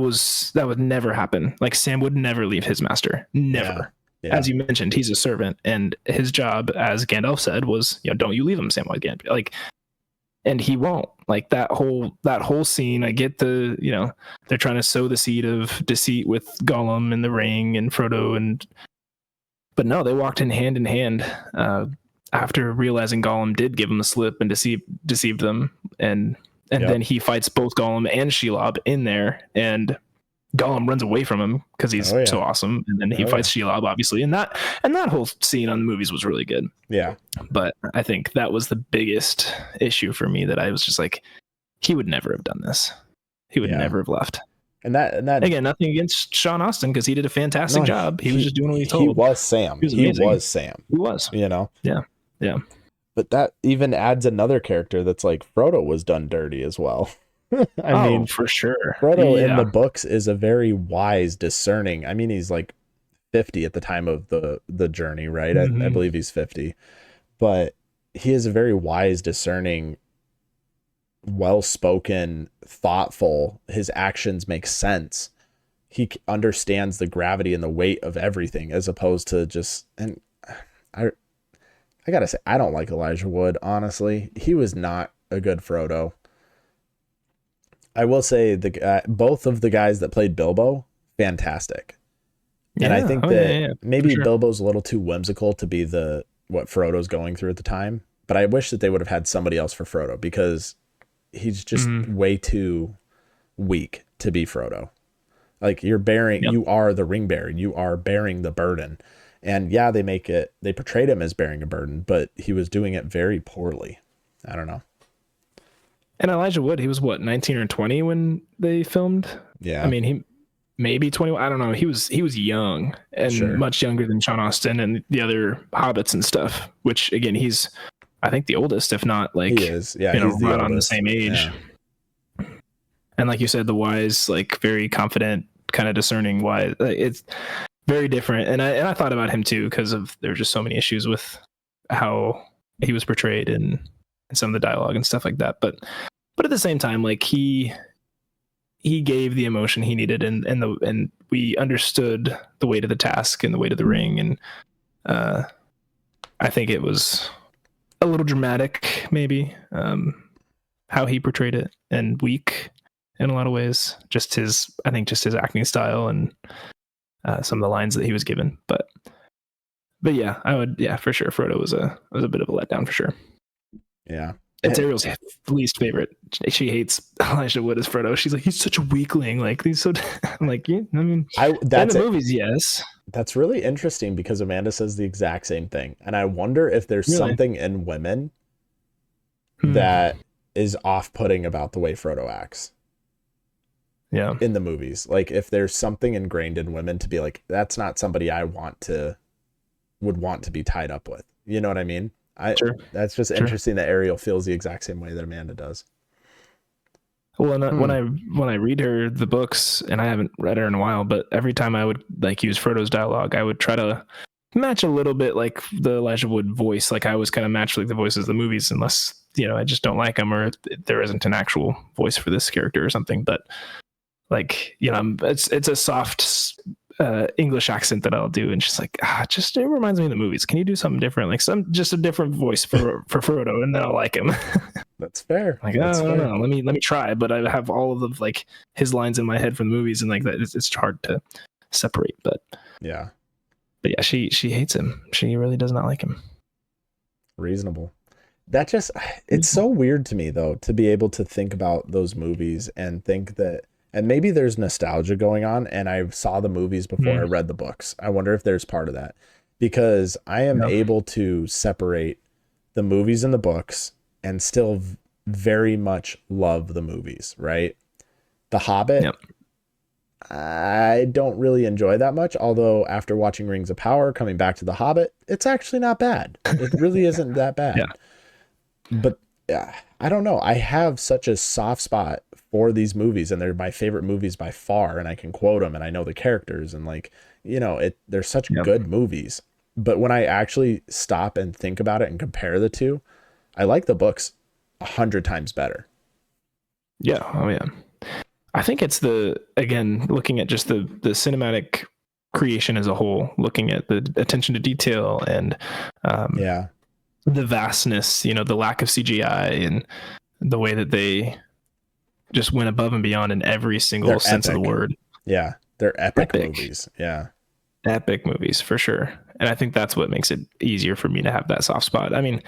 would never happen. Like, Sam would never leave his master. Never. Yeah. As you mentioned, he's a servant, and his job, as Gandalf said, was, don't you leave him, Samwise. Like, and he won't. Like, that whole scene, I get the, they're trying to sow the seed of deceit with Gollum and the ring and Frodo, but no, they walked in hand after realizing Gollum did give him the slip and deceived them, and then he fights both Gollum and Shelob in there, and Gollum runs away from him because he's so awesome, and then he fights Shelob, obviously, and that whole scene on the movies was really good. Yeah, but I think that was the biggest issue for me, that I was just like, he would never have done this. He would never have left. And that again, nothing against Sean Astin, because he did a fantastic job. He was just doing what he told. He was Sam. He was Sam. He was. Yeah. But that even adds another character that's like, Frodo was done dirty as well. I mean, for sure. Frodo in the books is a very wise, discerning. I mean, he's like 50 at the time of the journey, right? I believe he's 50. But he is a very wise, discerning, well-spoken, thoughtful. His actions make sense. He understands the gravity and the weight of everything, as opposed to just, and I gotta say, I don't like Elijah Wood, honestly. He was not a good Frodo. I will say both of the guys that played Bilbo, fantastic. And I think maybe Bilbo's a little too whimsical to be what Frodo's going through at the time. But I wish that they would have had somebody else for Frodo, because he's just way too weak to be Frodo. Like, you are the ring bearer. You are bearing the burden. And yeah, they portrayed him as bearing a burden, but he was doing it very poorly. I don't know. And Elijah Wood, he was what, 19 or 20 when they filmed? Yeah. I mean, he maybe 21. I don't know. He was young and Sure. much younger than Sean Astin and the other Hobbits and stuff, which again, he's, I think, the oldest, if not like, He is. Yeah, he's the right oldest. on the same age. Yeah. And like you said, the wise, like very confident, kind of discerning wise. It's very different. And I thought about him too, because of there's just so many issues with how he was portrayed and some of the dialogue and stuff like that. But at the same time, like he gave the emotion he needed, and we understood the weight of the task and the weight of the ring. And I think it was a little dramatic, maybe, how he portrayed it, and weak in a lot of ways. Just his acting style and some of the lines that he was given. But yeah, for sure. Frodo was a bit of a letdown for sure. Yeah. It's Ariel's least favorite. She hates Elijah Wood as Frodo. She's like, he's such a weakling. Like, he's so. I'm like, yeah. I mean, that's in the movies, yes. That's really interesting because Amanda says the exact same thing, and I wonder if there's something in women that is off-putting about the way Frodo acts. Yeah. In the movies, like if there's something ingrained in women to be like, that's not somebody I would want to be tied up with. You know what I mean? Sure. That's just interesting that Ariel feels the exact same way that Amanda does. Well, and when I read her the books, and I haven't read her in a while, but every time I would like use Frodo's dialogue, I would try to match a little bit like the Elijah Wood voice. Like I always kind of match like the voices of the movies, unless I just don't like them or there isn't an actual voice for this character or something. But like it's a soft English accent that I'll do, and she's like, it reminds me of the movies. Can you do something different, like just a different voice for Frodo, and then I'll like him. That's fair. Like, I don't know. Let me try, but I have all of the like his lines in my head from the movies, and like that it's hard to separate. But yeah, she hates him. She really does not like him. Reasonable. It's so weird to me though to be able to think about those movies and think that. And maybe there's nostalgia going on, and I saw the movies before I read the books. I wonder if there's part of that, because I am able to separate the movies and the books and still very much love the movies, right? The Hobbit, I don't really enjoy that much, although after watching Rings of Power, coming back to The Hobbit, it's actually not bad. It really isn't that bad. Yeah. But I don't know. I have such a soft spot for these movies, and they're my favorite movies by far, and I can quote them and I know the characters, and like, they're such good movies. But when I actually stop and think about it and compare the two, I like the books 100 times better. Yeah. Oh yeah. I think it's looking at just the cinematic creation as a whole, looking at the attention to detail and the vastness, the lack of CGI and the way that they just went above and beyond in every single sense of the word. Yeah. They're epic movies. Yeah. Epic movies for sure. And I think that's what makes it easier for me to have that soft spot. I mean,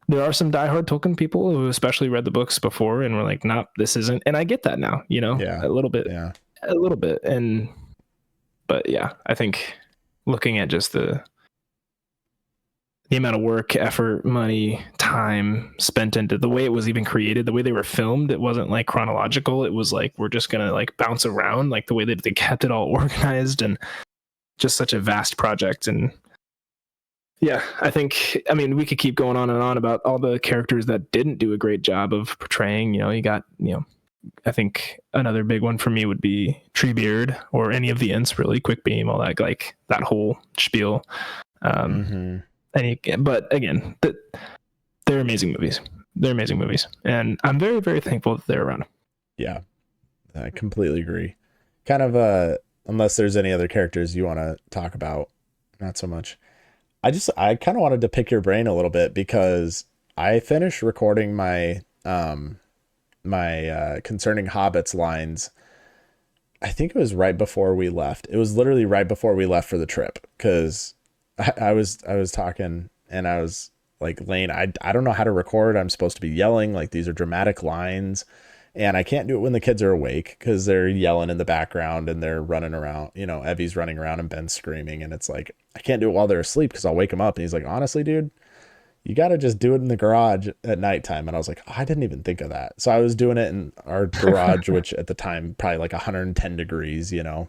there are some diehard Tolkien people who especially read the books before and were like, "Nah, this isn't." And I get that now, a little bit. Yeah. A little bit. But yeah, I think looking at just the amount of work, effort, money, time spent into the way it was even created, the way they were filmed, it wasn't like chronological. It was like, we're just going to like bounce around, like the way that they kept it all organized, and just such a vast project. And yeah, I mean, we could keep going on and on about all the characters that didn't do a great job of portraying, you got, I think another big one for me would be Treebeard or any of the Ents, really, Quick Beam, all that, like that whole spiel. But again, they're amazing movies. They're amazing movies, and I'm very, very thankful that they're around. Yeah, I completely agree. Kind of, unless there's any other characters you want to talk about, not so much. I kind of wanted to pick your brain a little bit because I finished recording my concerning Hobbits lines. I think it was right before we left. It was literally right before we left for the trip, because I was talking and I was like, Lane, I don't know how to record. I'm supposed to be yelling, like these are dramatic lines. And I can't do it when the kids are awake because they're yelling in the background and they're running around. You know, Evie's running around and Ben's screaming. And it's like, I can't do it while they're asleep because I'll wake them up. And he's like, honestly, dude, you got to just do it in the garage at nighttime. And I was like, oh, I didn't even think of that. So I was doing it in our garage, which at the time, probably like 110 degrees, you know,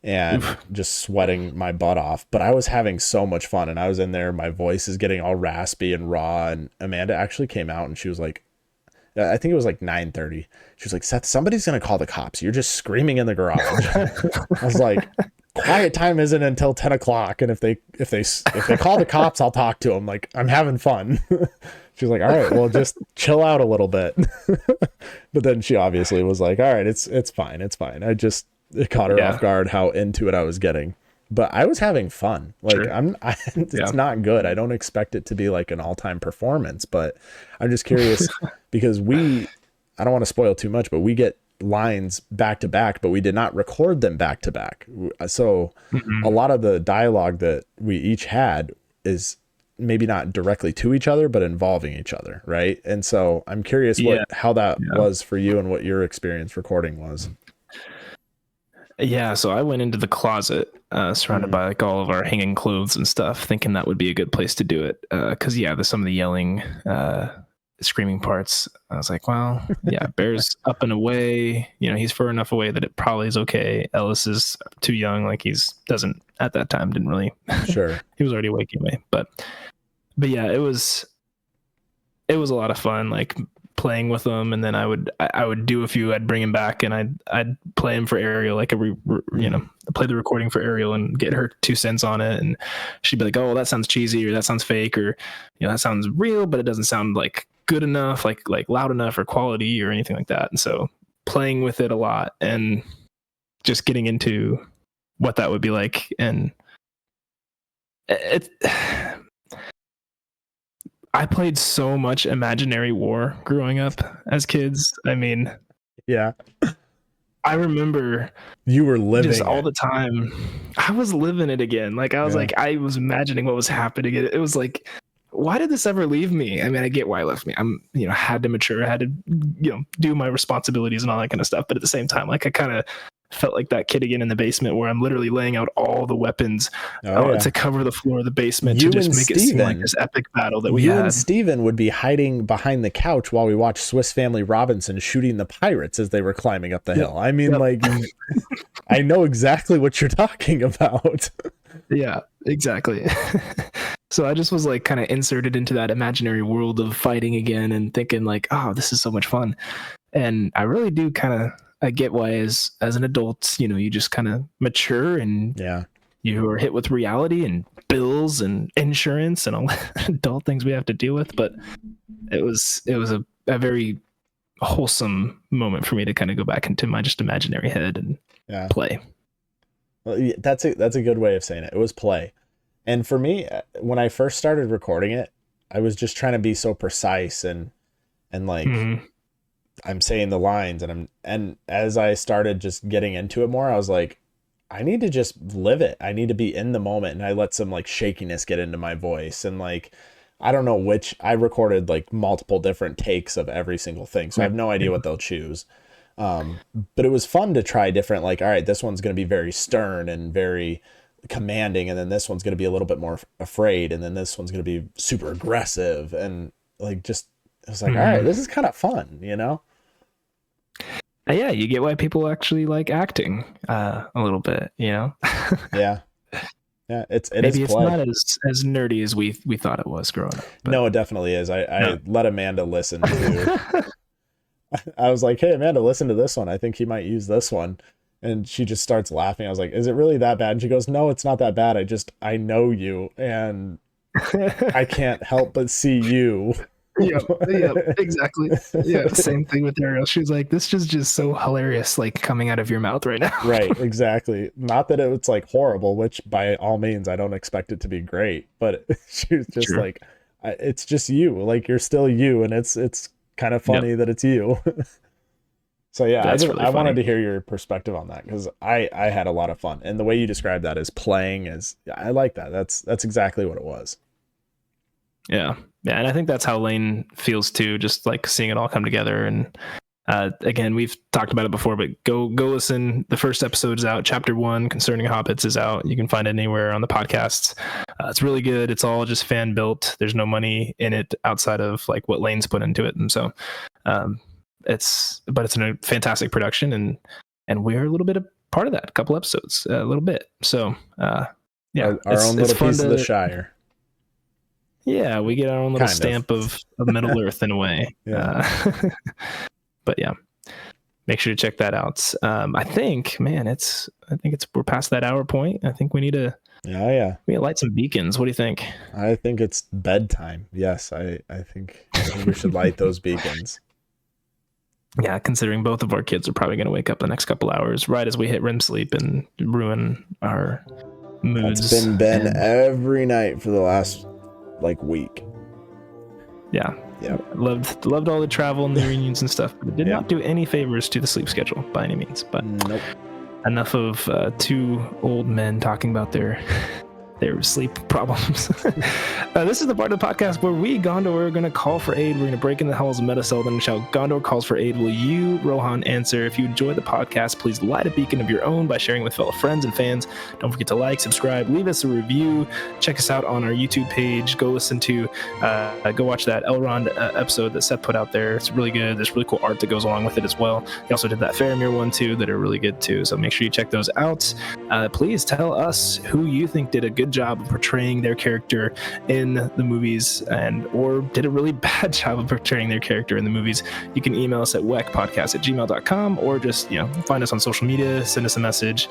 and just sweating my butt off. But I was having so much fun. And I was in there. My voice is getting all raspy and raw. And Amanda actually came out and she was like, I think it was like 9:30. She was like, Seth, somebody's going to call the cops. You're just screaming in the garage. I was like, quiet time isn't until 10 o'clock. And if they call the cops, I'll talk to them. Like, I'm having fun. She's like, all right, well, just chill out a little bit. But then she obviously was like, all right, it's fine. It's fine. It caught her off guard how into it I was getting. But I was having fun. Like, sure. It's not good. I don't expect it to be like an all-time performance, but I'm just curious because I don't want to spoil too much, but we get lines back to back, but we did not record them back to back. So a lot of the dialogue that we each had is maybe not directly to each other, but involving each other. Right. And so I'm curious how that was for you and what your experience recording was. Yeah, so I went into the closet, surrounded by like all of our hanging clothes and stuff, thinking that would be a good place to do it. Because there's some of the yelling, screaming parts. I was like, well, yeah, Bear's up and away. You know, he's far enough away that it probably is okay. Ellis is too young, like didn't really. Sure. He was already awake anyway. But yeah, it was a lot of fun. Like playing with them, and then I would do a few. I'd bring him back, and I'd play him for Ariel, like play the recording for Ariel and get her 2 cents on it, and she'd be like, "Oh, that sounds cheesy, or that sounds fake, or that sounds real, but it doesn't sound like good enough, like loud enough or quality or anything like that." And so playing with it a lot and just getting into what that would be like, and I played so much Imaginary War growing up as kids. I mean, yeah, I remember you were living just all the time. I was living it again. Like I was I was imagining what was happening. It was like, why did this ever leave me? I mean, I get why it left me. I'm, had to mature, I had to, do my responsibilities and all that kind of stuff. But at the same time, like I kind of felt like that kid again in the basement where I'm literally laying out all the weapons to cover the floor of the basement to just make it seem like this epic battle that we had. You and Steven would be hiding behind the couch while we watched Swiss Family Robinson shooting the pirates as they were climbing up the hill. I mean, like, I know exactly what you're talking about. Yeah, exactly. So I just was like kind of inserted into that imaginary world of fighting again and thinking like, oh, this is so much fun. And I really do I get why as an adult, you just kind of mature and you are hit with reality and bills and insurance and all adult things we have to deal with. But it was a very wholesome moment for me to kind of go back into my just imaginary head and play. Well, that's a good way of saying it. It was play. And for me, when I first started recording it, I was just trying to be so precise and like I'm saying the lines and as I started just getting into it more, I was like, I need to just live it. I need to be in the moment. And I let some like shakiness get into my voice. And like, I don't know I recorded like multiple different takes of every single thing. So I have no idea what they'll choose. But it was fun to try different, like, all right, this one's going to be very stern and very commanding. And then this one's going to be a little bit more afraid. And then this one's going to be super aggressive. And like, just, it was like, all right, this is kind of fun, Yeah, you get why people actually like acting a little bit, Yeah, it maybe is it's not as nerdy as we thought it was growing up. But... No, it definitely is. I let Amanda listen to. I was like, "Hey, Amanda, listen to this one. I think he might use this one," and she just starts laughing. I was like, "Is it really that bad?" And she goes, "No, it's not that bad. I know you, and I can't help but see you." Yeah, exactly. Yeah, same thing with Ariel. She's like, this is just so hilarious, like coming out of your mouth right now. Right, exactly. Not that it's like horrible, which by all means I don't expect it to be great, but she was just like, it's just you. Like you're still you, and it's kind of funny that it's you. So yeah, I wanted to hear your perspective on that because I had a lot of fun, and the way you described that as playing I like that. That's exactly what it was. Yeah, and I think that's how Lane feels too, just like seeing it all come together. And Again, we've talked about it before, but go listen. The first episode is out. Chapter 1 concerning Hobbits is out. You can find it anywhere on the podcasts. It's really good. It's all just fan built. There's no money in it outside of like what Lane's put into it, and so it's a fantastic production, and we're a little bit of part of that. A couple episodes, a little bit. So yeah, our own little piece of the Shire. Yeah, we get our own little stamp of Middle Earth in a way. Yeah. But yeah, make sure to check that out. I think we're past that hour point. I think we need to we need to light some beacons. What do you think? I think it's bedtime. Yes, I think we should light those beacons. Yeah, considering both of our kids are probably going to wake up the next couple hours right as we hit REM sleep and ruin our moods. It's been every night for the last week. Yeah. Yeah. Loved all the travel and the reunions and stuff, but it did not do any favors to the sleep schedule by any means. But nope. Enough of two old men talking about their sleep problems. This is the part of the podcast where we, Gondor, are going to call for aid. We're going to break in the halls of Metaselden and shout, "Gondor calls for aid." Will you, Rohan, answer? If you enjoy the podcast, please light a beacon of your own by sharing with fellow friends and fans. Don't forget to like, subscribe, leave us a review. Check us out on our YouTube page. Go watch that Elrond episode that Seth put out there. It's really good. There's really cool art that goes along with it as well. He also did that Faramir one too that are really good too. So make sure you check those out. Please tell us who you think did a good job of portraying their character in the movies or did a really bad job of portraying their character in the movies. You can email us at wekpodcast@gmail.com or just find us on social media, send us a message,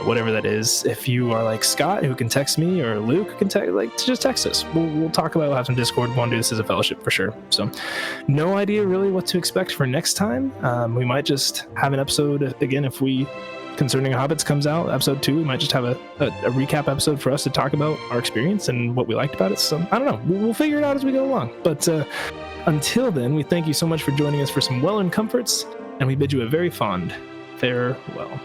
whatever that is. If you are like Scott, who can text me, or Luke, who can just text us. We'll talk about it. We'll have some Discord. We want to do this as a fellowship for sure. So no idea really what to expect for next time. We might just have an episode again if we Concerning Hobbits comes out, episode 2. We might just have a recap episode for us to talk about our experience and what we liked about it. So I don't know. We'll figure it out as we go along. But until then, we thank you so much for joining us for some well-earned comforts, and we bid you a very fond farewell.